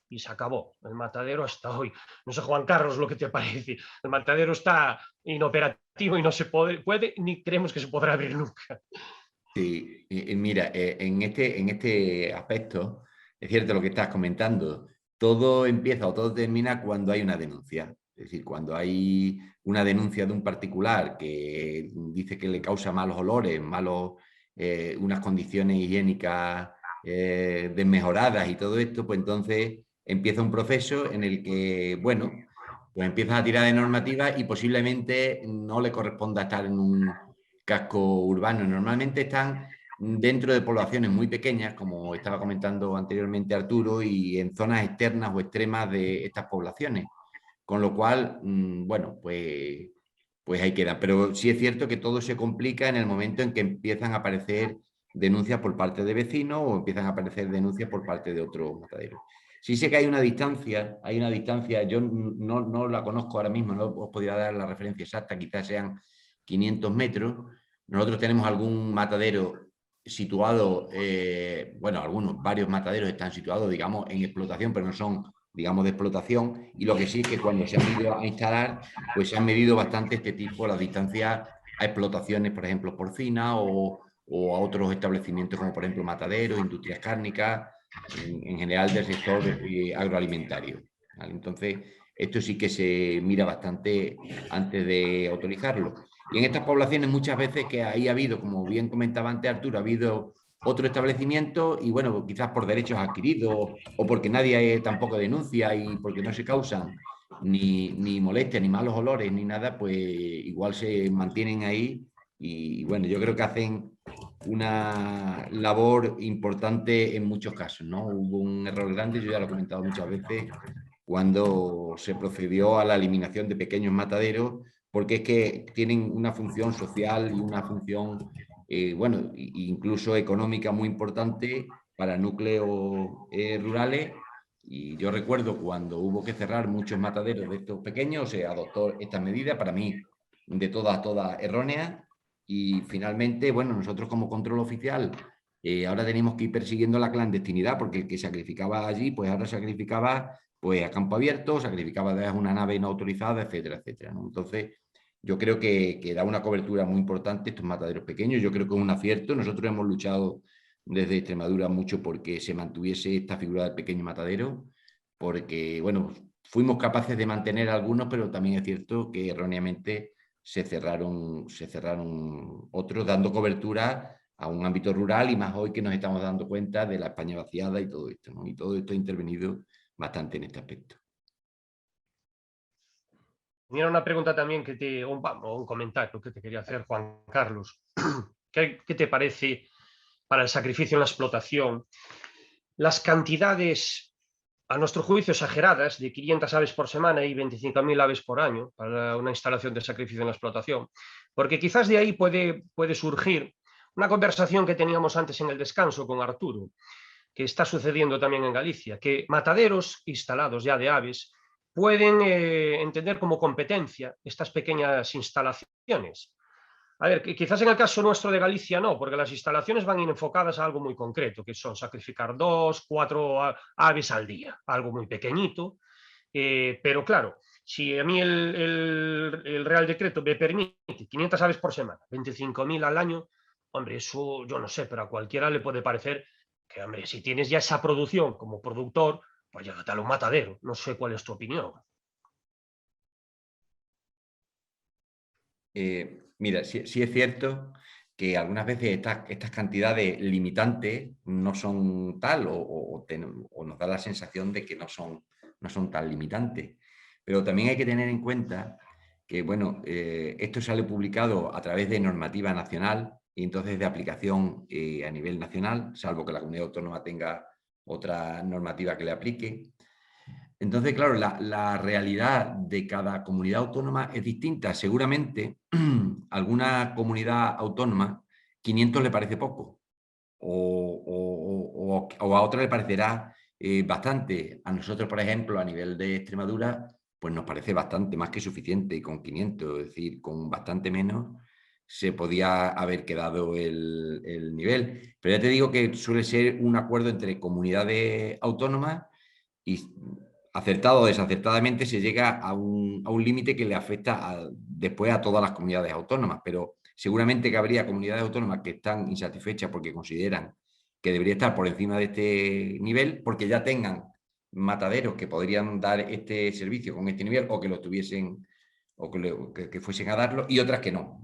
y se acabó. El matadero hasta hoy. No sé, Juan Carlos, lo que te parece. El matadero está inoperativo y no se puede ni creemos que se podrá abrir nunca.
Sí, mira, en este aspecto, es cierto lo que estás comentando, todo empieza o todo termina cuando hay una denuncia. Es decir, cuando hay una denuncia de un particular que dice que le causa malos olores, unas condiciones higiénicas desmejoradas y todo esto, pues entonces empieza un proceso en el que, bueno, pues empiezas a tirar de normativas y posiblemente no le corresponda estar en un casco urbano. Normalmente están dentro de poblaciones muy pequeñas, como estaba comentando anteriormente Arturo, y en zonas externas o extremas de estas poblaciones. Con lo cual, bueno, pues ahí queda. Pero sí es cierto que todo se complica en el momento en que empiezan a aparecer denuncias por parte de vecinos o empiezan a aparecer denuncias por parte de otros mataderos. Sí sé que hay una distancia, yo no la conozco ahora mismo, no os podría dar la referencia exacta, quizás sean 500 metros. Nosotros tenemos algún matadero situado, bueno, varios mataderos están situados, digamos, en explotación, pero no son, digamos, de explotación, y lo que sí es que cuando se han ido a instalar, pues se han medido bastante este tipo, las distancias a explotaciones, por ejemplo, porcinas o a otros establecimientos como, por ejemplo, mataderos, industrias cárnicas, en general del sector agroalimentario, ¿vale? Entonces, esto sí que se mira bastante antes de autorizarlo. Y en estas poblaciones muchas veces que ahí ha habido, como bien comentaba antes Arturo, ha habido otro establecimiento y bueno, quizás por derechos adquiridos o porque nadie tampoco denuncia y porque no se causan ni molestias, ni malos olores, ni nada, pues igual se mantienen ahí y bueno, yo creo que hacen una labor importante en muchos casos, ¿no? Hubo un error grande, yo ya lo he comentado muchas veces, cuando se procedió a la eliminación de pequeños mataderos, porque es que tienen una función social y una función, bueno, incluso económica muy importante para núcleos rurales. Y yo recuerdo cuando hubo que cerrar muchos mataderos de estos pequeños, se adoptó esta medida, para mí de todas erróneas, Y finalmente, bueno, nosotros como control oficial ahora tenemos que ir persiguiendo la clandestinidad, porque el que sacrificaba allí, pues ahora sacrificaba pues, a campo abierto, sacrificaba desde una nave no autorizada, etcétera, etcétera, ¿no? Entonces, yo creo que da una cobertura muy importante estos mataderos pequeños. Yo creo que es un acierto. Nosotros hemos luchado desde Extremadura mucho porque se mantuviese esta figura del pequeño matadero, porque, bueno, fuimos capaces de mantener algunos, pero también es cierto que erróneamente se cerraron otros, dando cobertura a un ámbito rural, y más hoy que nos estamos dando cuenta de la España vaciada y todo esto, ¿no? Y todo esto ha intervenido bastante en este aspecto.
Mira, una pregunta también o un comentario que te quería hacer, Juan Carlos. ¿Qué te parece para el sacrificio en la explotación las cantidades, a nuestro juicio, exageradas, de 500 aves por semana y 25.000 aves por año para una instalación de sacrificio en la explotación? Porque quizás de ahí puede surgir una conversación que teníamos antes en el descanso con Arturo, que está sucediendo también en Galicia, que mataderos instalados ya de aves pueden entender como competencia estas pequeñas instalaciones. A ver, quizás en el caso nuestro de Galicia no, porque las instalaciones van enfocadas a algo muy concreto, que son sacrificar 2, 4 aves al día, algo muy pequeñito, pero claro, si a mí el Real Decreto me permite 500 aves por semana, 25.000 al año, hombre, eso yo no sé, pero a cualquiera le puede parecer que, hombre, si tienes ya esa producción como productor, pues llévate a un matadero. No sé cuál es tu opinión.
Mira, sí es cierto que algunas veces estas cantidades limitantes no son tal, o nos da la sensación de que no son tan limitantes. Pero también hay que tener en cuenta que, bueno, esto sale publicado a través de normativa nacional y entonces de aplicación a nivel nacional, salvo que la comunidad autónoma tenga otra normativa que le aplique. Entonces, claro, la realidad de cada comunidad autónoma es distinta. Seguramente alguna comunidad autónoma 500 le parece poco, o a otra le parecerá bastante. A nosotros, por ejemplo, a nivel de Extremadura, pues nos parece bastante, más que suficiente, y con 500, es decir, con bastante menos se podía haber quedado el nivel. Pero ya te digo que suele ser un acuerdo entre comunidades autónomas y acertado o desacertadamente se llega a un límite que le afecta después a todas las comunidades autónomas, pero seguramente que habría comunidades autónomas que están insatisfechas porque consideran que debería estar por encima de este nivel, porque ya tengan mataderos que podrían dar este servicio con este nivel, o que lo tuviesen, o que fuesen a darlo, y otras que no.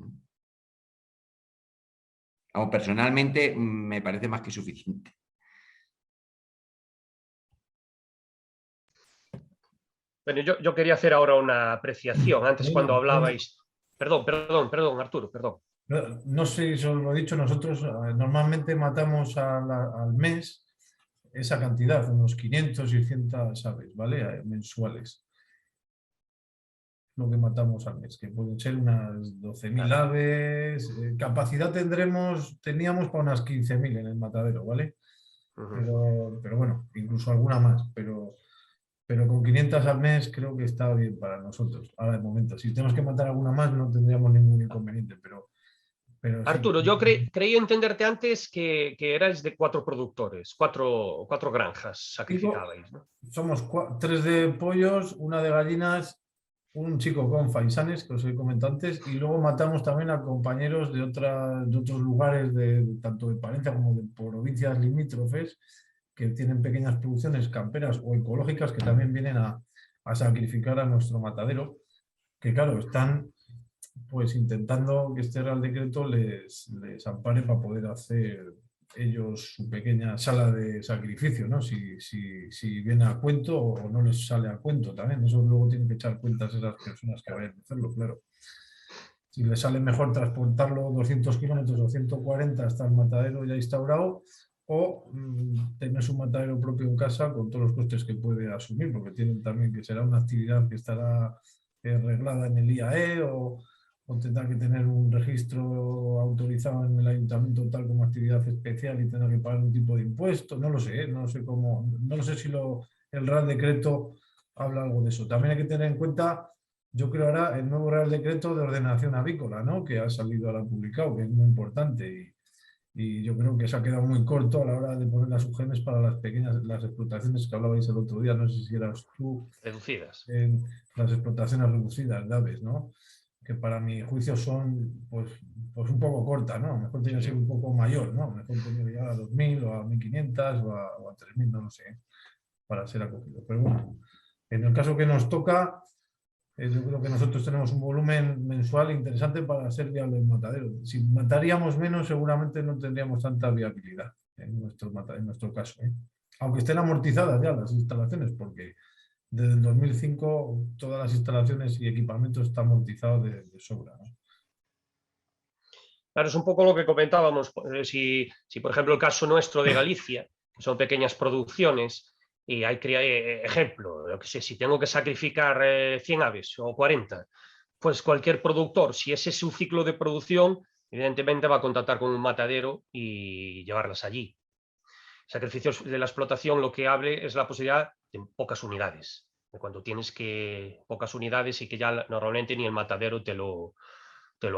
Personalmente me parece más que suficiente.
Bueno, yo quería hacer ahora una apreciación. Antes, cuando hablabais... Perdón, Arturo, perdón.
No sé si os lo he dicho, nosotros normalmente matamos al mes esa cantidad, unos 500, 600 aves, ¿vale? Mensuales. Lo que matamos al mes, que pueden ser unas 12.000 aves. Capacidad teníamos para unas 15.000 en el matadero, ¿vale? Pero bueno, incluso alguna más, pero con 500 al mes creo que está bien para nosotros, ahora de momento. Si tenemos que matar alguna más no tendríamos ningún inconveniente, pero
Arturo,
sí.
yo creí entenderte antes que erais de 4 productores, cuatro granjas sacrificabais, ¿no?
Somos 3 de pollos, una de gallinas, un chico con faisanes, que os he comentado antes, y luego matamos también a compañeros de otros lugares, tanto de Palencia como de provincias limítrofes, que tienen pequeñas producciones camperas o ecológicas, que también vienen a sacrificar a nuestro matadero, que claro, están pues intentando que este Real Decreto les ampare para poder hacer ellos su pequeña sala de sacrificio, ¿no? Si viene a cuento o no les sale a cuento también. Eso luego tienen que echar cuentas esas personas que vayan a hacerlo, claro. Si les sale mejor transportarlo 200 kilómetros o 140 hasta el matadero ya instaurado, o tener su matadero propio en casa con todos los costes que puede asumir, porque tienen también que será una actividad que estará reglada en el IAE, o tendrá que tener un registro autorizado en el ayuntamiento tal como actividad especial y tendrá que pagar un tipo de impuesto. No lo sé, no sé cómo, no lo sé si el Real Decreto habla algo de eso. También hay que tener en cuenta yo creo ahora el nuevo Real Decreto de Ordenación Avícola, ¿no? Que ha salido ahora publicado, que es muy importante y yo creo que se ha quedado muy corto a la hora de poner las UGMs para las pequeñas, las explotaciones que hablabais el otro día, no sé si eras tú,
Reducidas.
en las explotaciones reducidas de aves, ¿no? Que para mi juicio son pues un poco cortas, ¿no? Mejor tiene que ser un poco mayor, ¿no? Mejor tener que llegar a 2.000 o a 1.500 o a 3.000, no lo sé, para ser acogido. Pero bueno, en el caso que nos toca, yo creo que nosotros tenemos un volumen mensual interesante para ser viable el matadero. Si mataríamos menos, seguramente no tendríamos tanta viabilidad en nuestro caso, ¿eh? Aunque estén amortizadas ya las instalaciones, porque desde el 2005 todas las instalaciones y equipamientos están amortizados de sobra, ¿no?
Claro, es un poco lo que comentábamos. Si, por ejemplo, el caso nuestro de Galicia, que son pequeñas producciones, y hay ejemplo, yo que sé, si tengo que sacrificar 100 aves o 40, pues cualquier productor, si ese es su ciclo de producción, evidentemente va a contactar con un matadero y llevarlas allí. Sacrificios de la explotación, lo que hable es la posibilidad de pocas unidades, de cuando tienes pocas unidades y que ya normalmente ni el matadero te lo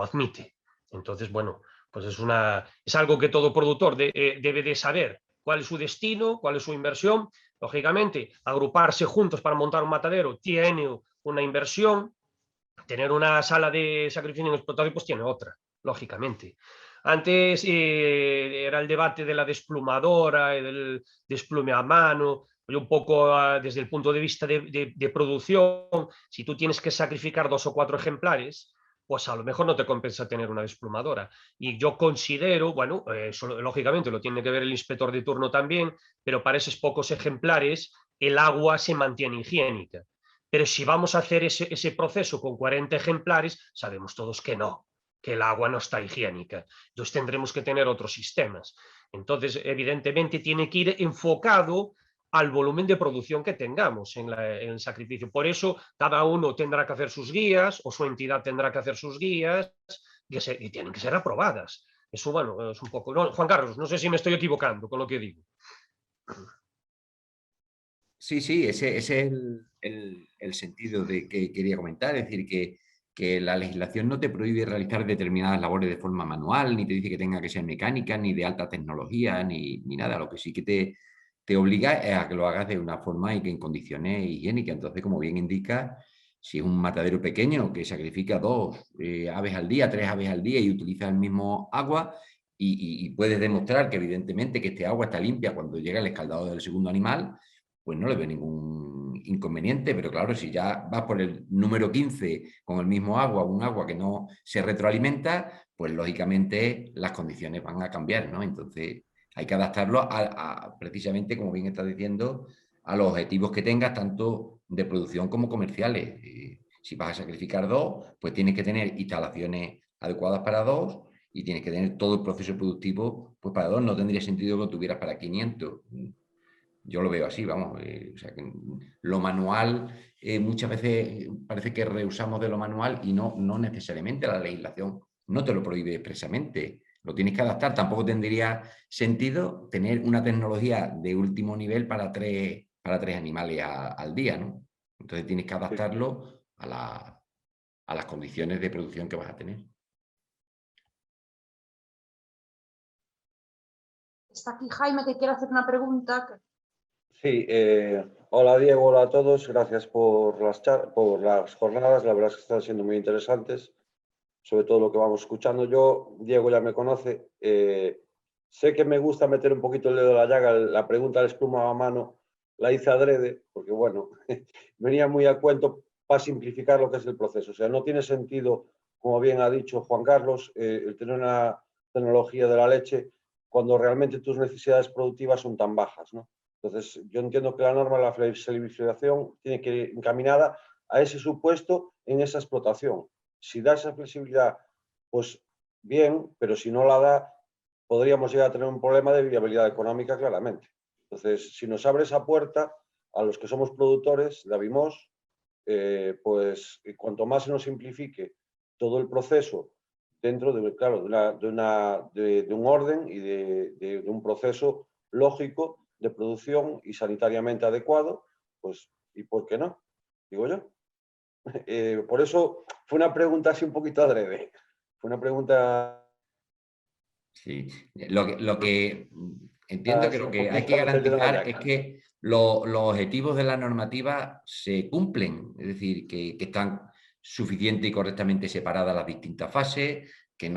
admite. Entonces, bueno, pues es algo que todo productor debe de saber cuál es su destino, cuál es su inversión. Lógicamente, agruparse juntos para montar un matadero tiene una inversión, tener una sala de sacrificio en explotación pues tiene otra, lógicamente. Antes era el debate de la desplumadora, del desplume a mano, un poco desde el punto de vista de producción, si tú tienes que sacrificar 2 o 4 ejemplares, pues a lo mejor no te compensa tener una desplumadora. Y yo considero, bueno, eso lógicamente lo tiene que ver el inspector de turno también, pero para esos pocos ejemplares el agua se mantiene higiénica. Pero si vamos a hacer ese proceso con 40 ejemplares, sabemos todos que no, que el agua no está higiénica. Entonces tendremos que tener otros sistemas. Entonces, evidentemente, tiene que ir enfocado al volumen de producción que tengamos en el sacrificio. Por eso, cada uno tendrá que hacer sus guías o su entidad tendrá que hacer sus guías y tienen que ser aprobadas. Eso, bueno, es un poco... No, Juan Carlos, no sé si me estoy equivocando con lo que digo.
Sí, sí, ese es el sentido de que quería comentar, es decir, que la legislación no te prohíbe realizar determinadas labores de forma manual, ni te dice que tenga que ser mecánica, ni de alta tecnología, ni nada. Lo que sí que te obliga es a que lo hagas de una forma y que en condiciones higiénicas. Entonces, como bien indica, si es un matadero pequeño que sacrifica 2 aves al día, 3 aves al día y utiliza el mismo agua, y puedes demostrar que evidentemente que este agua está limpia cuando llega el escaldado del segundo animal, pues no le veo ningún inconveniente, pero claro, si ya vas por el número 15 con el mismo agua, un agua que no se retroalimenta, pues lógicamente las condiciones van a cambiar, ¿no? Entonces hay que adaptarlo precisamente, como bien estás diciendo, a los objetivos que tengas, tanto de producción como comerciales. Si vas a sacrificar 2, pues tienes que tener instalaciones adecuadas para 2 y tienes que tener todo el proceso productivo pues para 2. No tendría sentido que lo tuvieras para 500. Yo lo veo así, vamos. O sea, que lo manual, muchas veces parece que rehusamos de lo manual y no necesariamente. La legislación no te lo prohíbe expresamente. Lo tienes que adaptar. Tampoco tendría sentido tener una tecnología de último nivel para tres animales al día, ¿no? Entonces tienes que adaptarlo a las condiciones de producción que vas a tener.
Está aquí Jaime, que quiere hacer una pregunta.
Sí, hola Diego, hola a todos, gracias por las jornadas, la verdad es que están siendo muy interesantes, sobre todo lo que vamos escuchando. Yo, Diego ya me conoce, sé que me gusta meter un poquito el dedo en la llaga, la pregunta del espuma a mano la hice adrede, porque bueno, venía muy a cuento para simplificar lo que es el proceso. O sea, no tiene sentido, como bien ha dicho Juan Carlos, el tener una tecnología de la leche cuando realmente tus necesidades productivas son tan bajas, ¿no? Entonces, yo entiendo que la norma de la flexibilización tiene que ir encaminada a ese supuesto en esa explotación. Si da esa flexibilidad, pues bien, pero si no la da, podríamos llegar a tener un problema de viabilidad económica claramente. Entonces, si nos abre esa puerta a los que somos productores de Avimos, pues cuanto más se nos simplifique todo el proceso dentro de, claro, de un orden y de un proceso lógico de producción y sanitariamente adecuado, pues, ¿y por qué no? Digo yo. Por eso fue una pregunta así un poquito adrede. Fue una pregunta...
Sí, lo que entiendo que lo que hay que
con el pelo de la
garantizar es
llaga.
que los objetivos de la normativa se cumplen, es decir, que están suficiente y correctamente separadas las distintas fases, que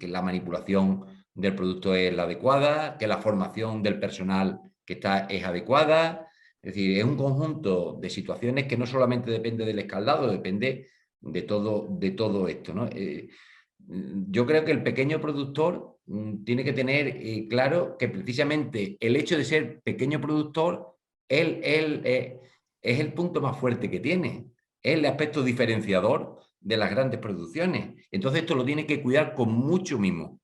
la manipulación del producto es la adecuada, que la formación del personal que está es adecuada. Es decir, es un conjunto de situaciones que no solamente depende del escaldado, depende de todo esto, ¿no? Yo creo que el pequeño productor tiene que tener claro que precisamente el hecho de ser pequeño productor es el punto más fuerte que tiene, es el aspecto diferenciador de las grandes producciones. Entonces esto lo tiene que cuidar con mucho mimo.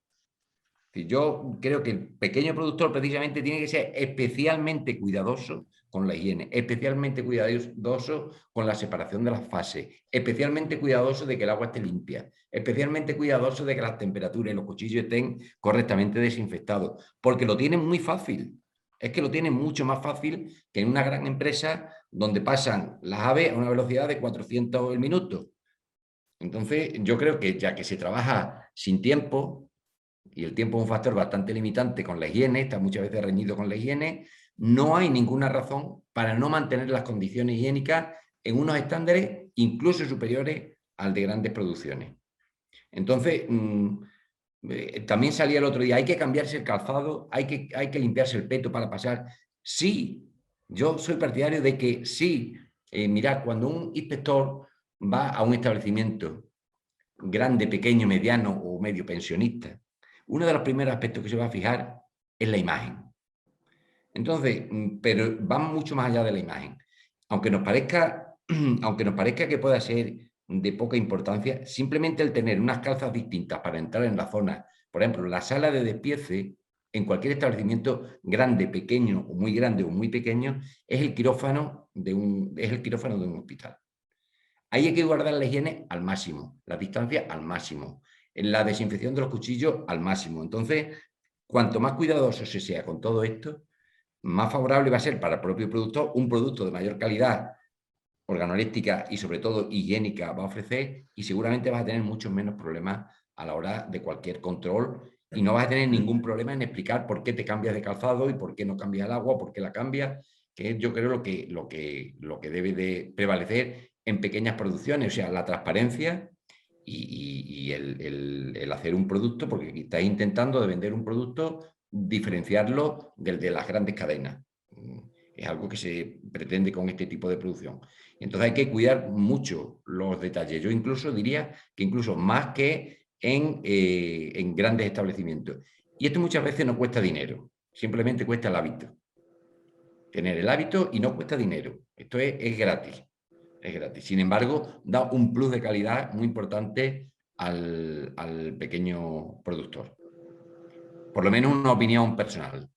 Yo creo que el pequeño productor precisamente tiene que ser especialmente cuidadoso con la higiene, especialmente cuidadoso con la separación de las fases, especialmente cuidadoso de que el agua esté limpia, especialmente cuidadoso de que las temperaturas y los cuchillos estén correctamente desinfectados, porque lo tienen muy fácil. Es que lo tienen mucho más fácil que en una gran empresa donde pasan las aves a una velocidad de 400 el minuto. Entonces, yo creo que ya que se trabaja sin tiempo, y el tiempo es un factor bastante limitante con la higiene, está muchas veces reñido con la higiene, no hay ninguna razón para no mantener las condiciones higiénicas en unos estándares incluso superiores al de grandes producciones. Entonces, también salía el otro día, hay que cambiarse el calzado, hay que limpiarse el peto para pasar. Sí, yo soy partidario de que sí. Mirad, cuando un inspector va a un establecimiento grande, pequeño, mediano o medio pensionista, uno de los primeros aspectos que se va a fijar es la imagen. Entonces, pero vamos mucho más allá de la imagen. Aunque nos parezca que pueda ser de poca importancia, simplemente el tener unas calzas distintas para entrar en la zona, por ejemplo, la sala de despiece, en cualquier establecimiento grande, pequeño, o muy pequeño, es el quirófano de un hospital. Ahí hay que guardar la higiene al máximo, la distancia al máximo, la desinfección de los cuchillos al máximo. Entonces, cuanto más cuidadoso se sea con todo esto, más favorable va a ser para el propio productor, un producto de mayor calidad organoléptica y sobre todo higiénica va a ofrecer, y seguramente vas a tener muchos menos problemas a la hora de cualquier control, y no vas a tener ningún problema en explicar por qué te cambias de calzado y por qué no cambias el agua, por qué la cambias, que es, yo creo, lo que debe de prevalecer en pequeñas producciones, o sea, la transparencia y el hacer un producto, porque estás intentando de vender un producto, diferenciarlo del de las grandes cadenas. Es algo que se pretende con este tipo de producción. Entonces hay que cuidar mucho los detalles. Yo incluso diría que incluso más que en grandes establecimientos. Y esto muchas veces no cuesta dinero, simplemente cuesta el hábito. Tener el hábito y no cuesta dinero. Esto es gratis. Es gratis. Sin embargo, da un plus de calidad muy importante al pequeño productor. Por lo menos una opinión personal.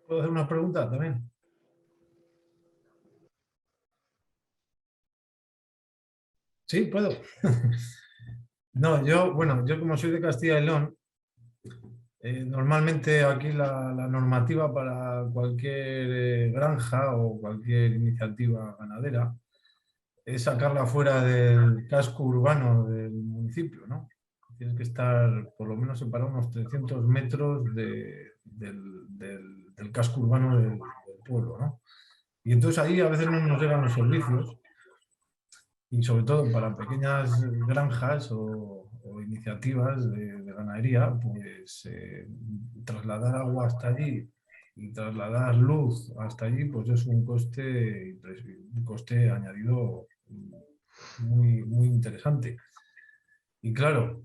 ¿Puedo hacer una pregunta también? Sí, puedo. No, yo como soy de Castilla y León, normalmente aquí la normativa para cualquier granja o cualquier iniciativa ganadera es sacarla fuera del casco urbano del municipio, ¿no? Tienes que estar por lo menos separado unos 300 metros del casco urbano del pueblo, ¿no? Y entonces ahí a veces no nos llegan los servicios, y sobre todo para pequeñas granjas o iniciativas de ganadería, pues trasladar agua hasta allí y trasladar luz hasta allí, pues es un coste añadido muy, muy interesante. Y claro,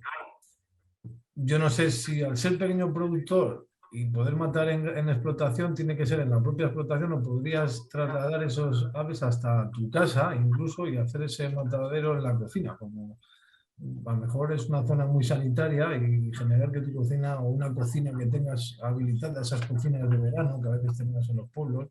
yo no sé si al ser pequeño productor y poder matar en explotación, tiene que ser en la propia explotación, o podrías trasladar esos aves hasta tu casa incluso y hacer ese matadero en la cocina, como a lo mejor es una zona muy sanitaria, y generar que tu cocina o una cocina que tengas habilitada, esas cocinas de verano que a veces tengas en los pueblos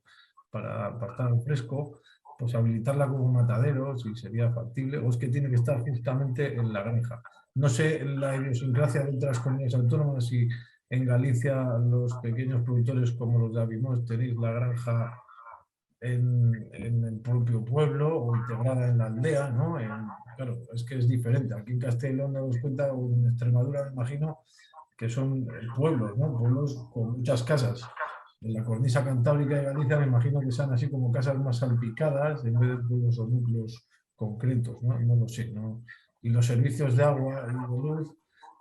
para estar al fresco, pues habilitarla como matadero, si sería factible, o es que tiene que estar justamente en la granja. No sé la idiosincrasia de otras comunidades autónomas, si en Galicia los pequeños productores como los de Avimós tenéis la granja en el propio pueblo o integrada en la aldea, ¿no? Claro, es que es diferente. Aquí en Castilla y León nos damos cuenta, o en Extremadura me imagino, que son pueblos, ¿no? Pueblos con muchas casas. En la cornisa cantábrica de Galicia me imagino que sean así como casas más salpicadas en vez de pueblos o núcleos concretos, ¿no? No lo sé, ¿no? Y los servicios de agua y de luz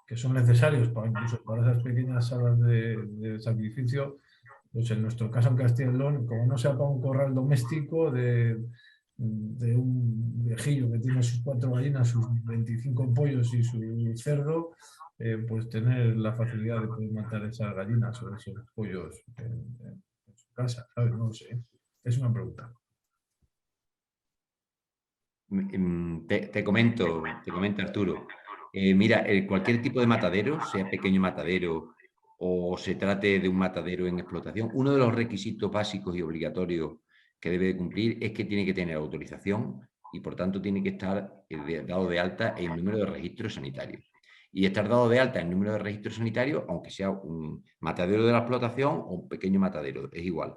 que son necesarios para incluso para esas pequeñas salas de sacrificio, pues en nuestro caso en Castilla y León, como no sea para un corral doméstico de un viejillo que tiene sus 4 gallinas, sus 25 pollos y su cerdo, pues tener la facilidad de poder matar esas gallinas o esos pollos en su casa, ¿sabes? No lo sé. Es una pregunta.
Te comento, Arturo. Mira, cualquier tipo de matadero, sea pequeño matadero o se trate de un matadero en explotación, uno de los requisitos básicos y obligatorios que debe cumplir es que tiene que tener autorización y por tanto tiene que estar dado de alta en número de registros sanitarios. Y estar dado de alta en número de registros sanitarios, aunque sea un matadero de la explotación o un pequeño matadero, es igual.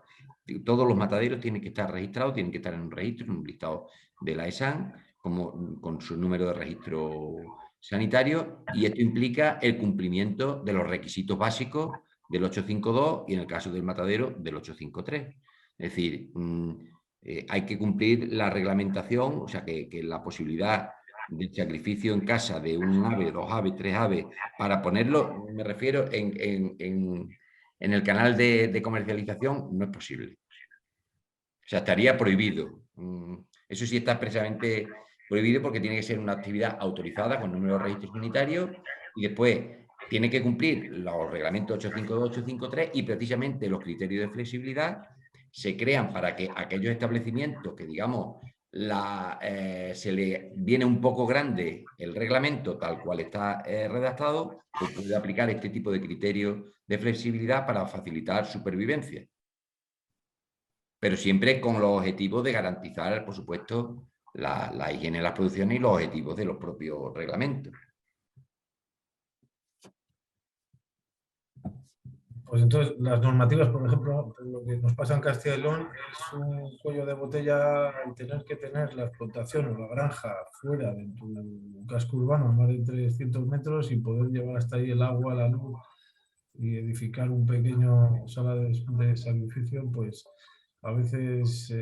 Todos los mataderos tienen que estar registrados, tienen que estar en un registro, en un listado de la ESAN, con su número de registro sanitario, y esto implica el cumplimiento de los requisitos básicos del 852 y en el caso del matadero del 853. Es decir, hay que cumplir la reglamentación, o sea que la posibilidad del sacrificio en casa de un ave, 2 aves, 3 aves, para ponerlo, me refiero, en el canal de comercialización, no es posible. O sea, estaría prohibido. Eso sí está expresamente prohibido porque tiene que ser una actividad autorizada con número de registro sanitario y después tiene que cumplir los reglamentos 852, 853 y precisamente los criterios de flexibilidad se crean para que aquellos establecimientos que, digamos, se le viene un poco grande el reglamento tal cual está redactado, pues puede aplicar este tipo de criterios de flexibilidad para facilitar supervivencia. Pero siempre con los objetivos de garantizar, por supuesto, la higiene de las producciones y los objetivos de los propios reglamentos.
Pues entonces, las normativas, por ejemplo, lo que nos pasa en Castilla y León es un cuello de botella el tener que tener la explotación o la granja fuera de tu casco urbano, más de 300 metros, y poder llevar hasta ahí el agua, la luz y edificar un pequeño sala de sacrificio, pues a veces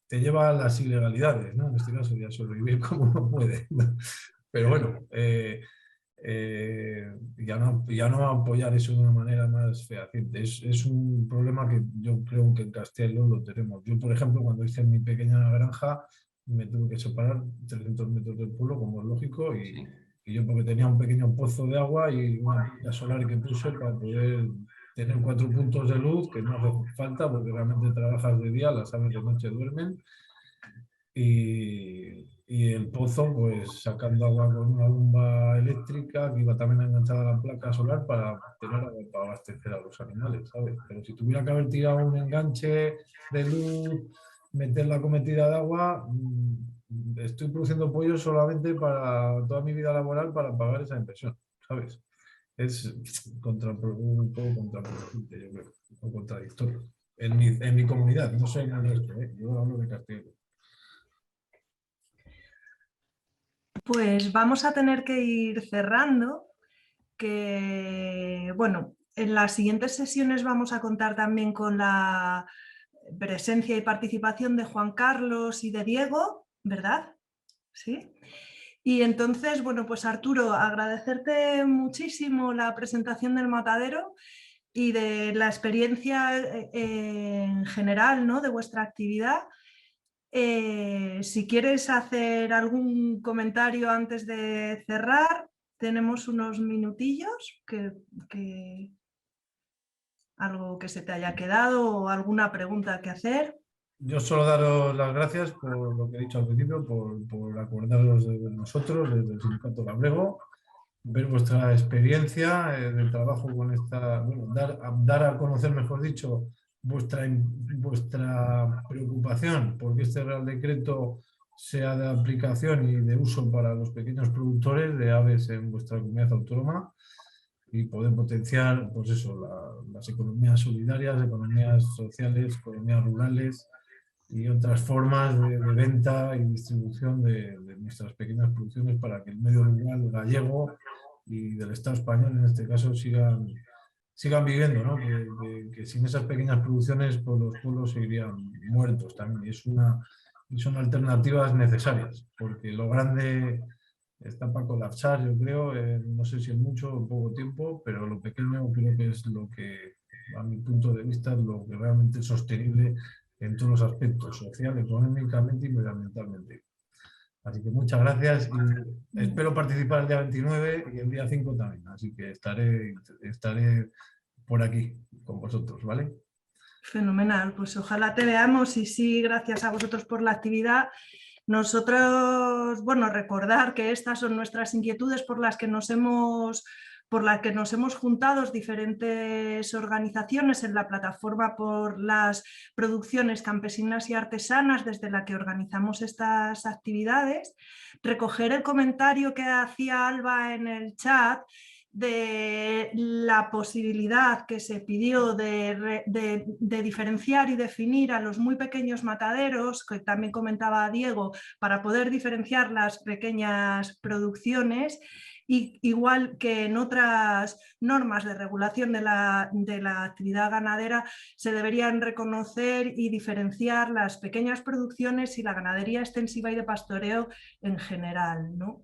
te lleva a las ilegalidades, ¿no? En este caso, ya sobrevivir como uno puede. Pero bueno, ya no apoyar eso de una manera más fehaciente. Es un problema que yo creo que en Castilla y León lo tenemos. Yo, por ejemplo, cuando hice mi pequeña granja, me tuve que separar 300 metros del pueblo, como es lógico, y yo porque tenía un pequeño pozo de agua y una pila solar que puse para poder tener 4 puntos de luz, que no hace falta porque realmente trabajas de día, las aves de noche duermen. Y el pozo, pues sacando agua con una bomba eléctrica que iba también enganchada a la placa solar para tener agua para abastecer a los animales, ¿sabes? Pero si tuviera que haber tirado un enganche de luz, meter la cometida de agua, estoy produciendo pollo solamente para toda mi vida laboral para pagar esa inversión, ¿sabes? Es un poco contraproducente, yo creo, o contradictorio. En mi comunidad, no sé en el resto, yo hablo de Castilla.
Pues vamos a tener que ir cerrando, que bueno, en las siguientes sesiones vamos a contar también con la presencia y participación de Juan Carlos y de Diego, ¿verdad? Sí. Y entonces, bueno, pues Arturo, agradecerte muchísimo la presentación del matadero y de la experiencia en general, ¿no?, de vuestra actividad. Si quieres hacer algún comentario antes de cerrar, tenemos unos minutillos, algo que se te haya quedado o alguna pregunta que hacer.
Yo solo daros las gracias por lo que he dicho al principio, por acordaros de nosotros, desde el Sindicato Labrego, ver vuestra experiencia de trabajo con esta, bueno, dar a conocer, mejor dicho, vuestra preocupación porque este Real Decreto sea de aplicación y de uso para los pequeños productores de aves en vuestra comunidad autónoma y poder potenciar, pues eso, las economías solidarias, economías sociales, economías rurales y otras formas de venta y distribución de nuestras pequeñas producciones para que el medio rural gallego y del Estado español, en este caso, sigan viviendo, ¿no? Que sin esas pequeñas producciones pues los pueblos seguirían muertos también. Y son alternativas necesarias, porque lo grande está para colapsar, yo creo, no sé si en mucho o poco tiempo, pero lo pequeño creo que es lo que, a mi punto de vista, es lo que realmente es sostenible en todos los aspectos, social, económicamente y medioambientalmente. Así que muchas gracias y espero participar el día 29 y el día 5 también. Así que estaré por aquí con vosotros, ¿vale?
Fenomenal, pues ojalá te veamos y sí, gracias a vosotros por la actividad. Nosotros, bueno, recordar que estas son nuestras inquietudes por las que nos hemos juntado diferentes organizaciones en la plataforma por las producciones campesinas y artesanas desde la que organizamos estas actividades. Recoger el comentario que hacía Alba en el chat de la posibilidad que se pidió de diferenciar y definir a los muy pequeños mataderos, que también comentaba Diego, para poder diferenciar las pequeñas producciones, y igual que en otras normas de regulación de la actividad ganadera, se deberían reconocer y diferenciar las pequeñas producciones y la ganadería extensiva y de pastoreo en general, ¿no?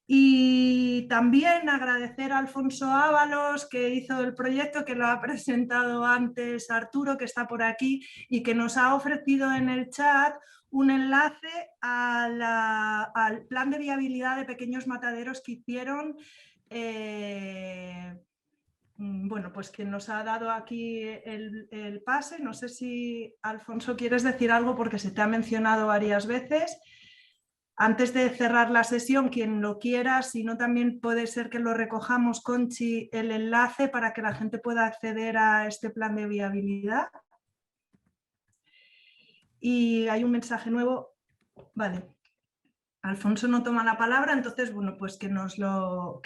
Y también agradecer a Alfonso Ábalos, que hizo el proyecto, que lo ha presentado antes Arturo, que está por aquí, y que nos ha ofrecido en el chat un enlace al plan de viabilidad de pequeños mataderos que hicieron, bueno, pues que nos ha dado aquí el pase. No sé si, Alfonso, quieres decir algo porque se te ha mencionado varias veces. Antes de cerrar la sesión, quien lo quiera, si no también puede ser que lo recojamos, Conchi, el enlace para que la gente pueda acceder a este plan de viabilidad. Y hay un mensaje nuevo. Vale. Alfonso no toma la palabra, entonces, bueno, pues que nos lo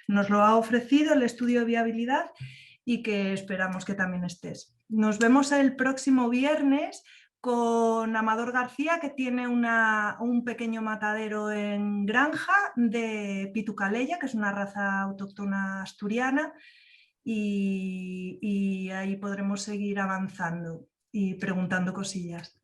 ha ofrecido el estudio de viabilidad y que esperamos que también estés. Nos vemos el próximo viernes con Amador García, que tiene un pequeño matadero en granja de Pitucaleya, que es una raza autóctona asturiana, y ahí podremos seguir avanzando y preguntando cosillas.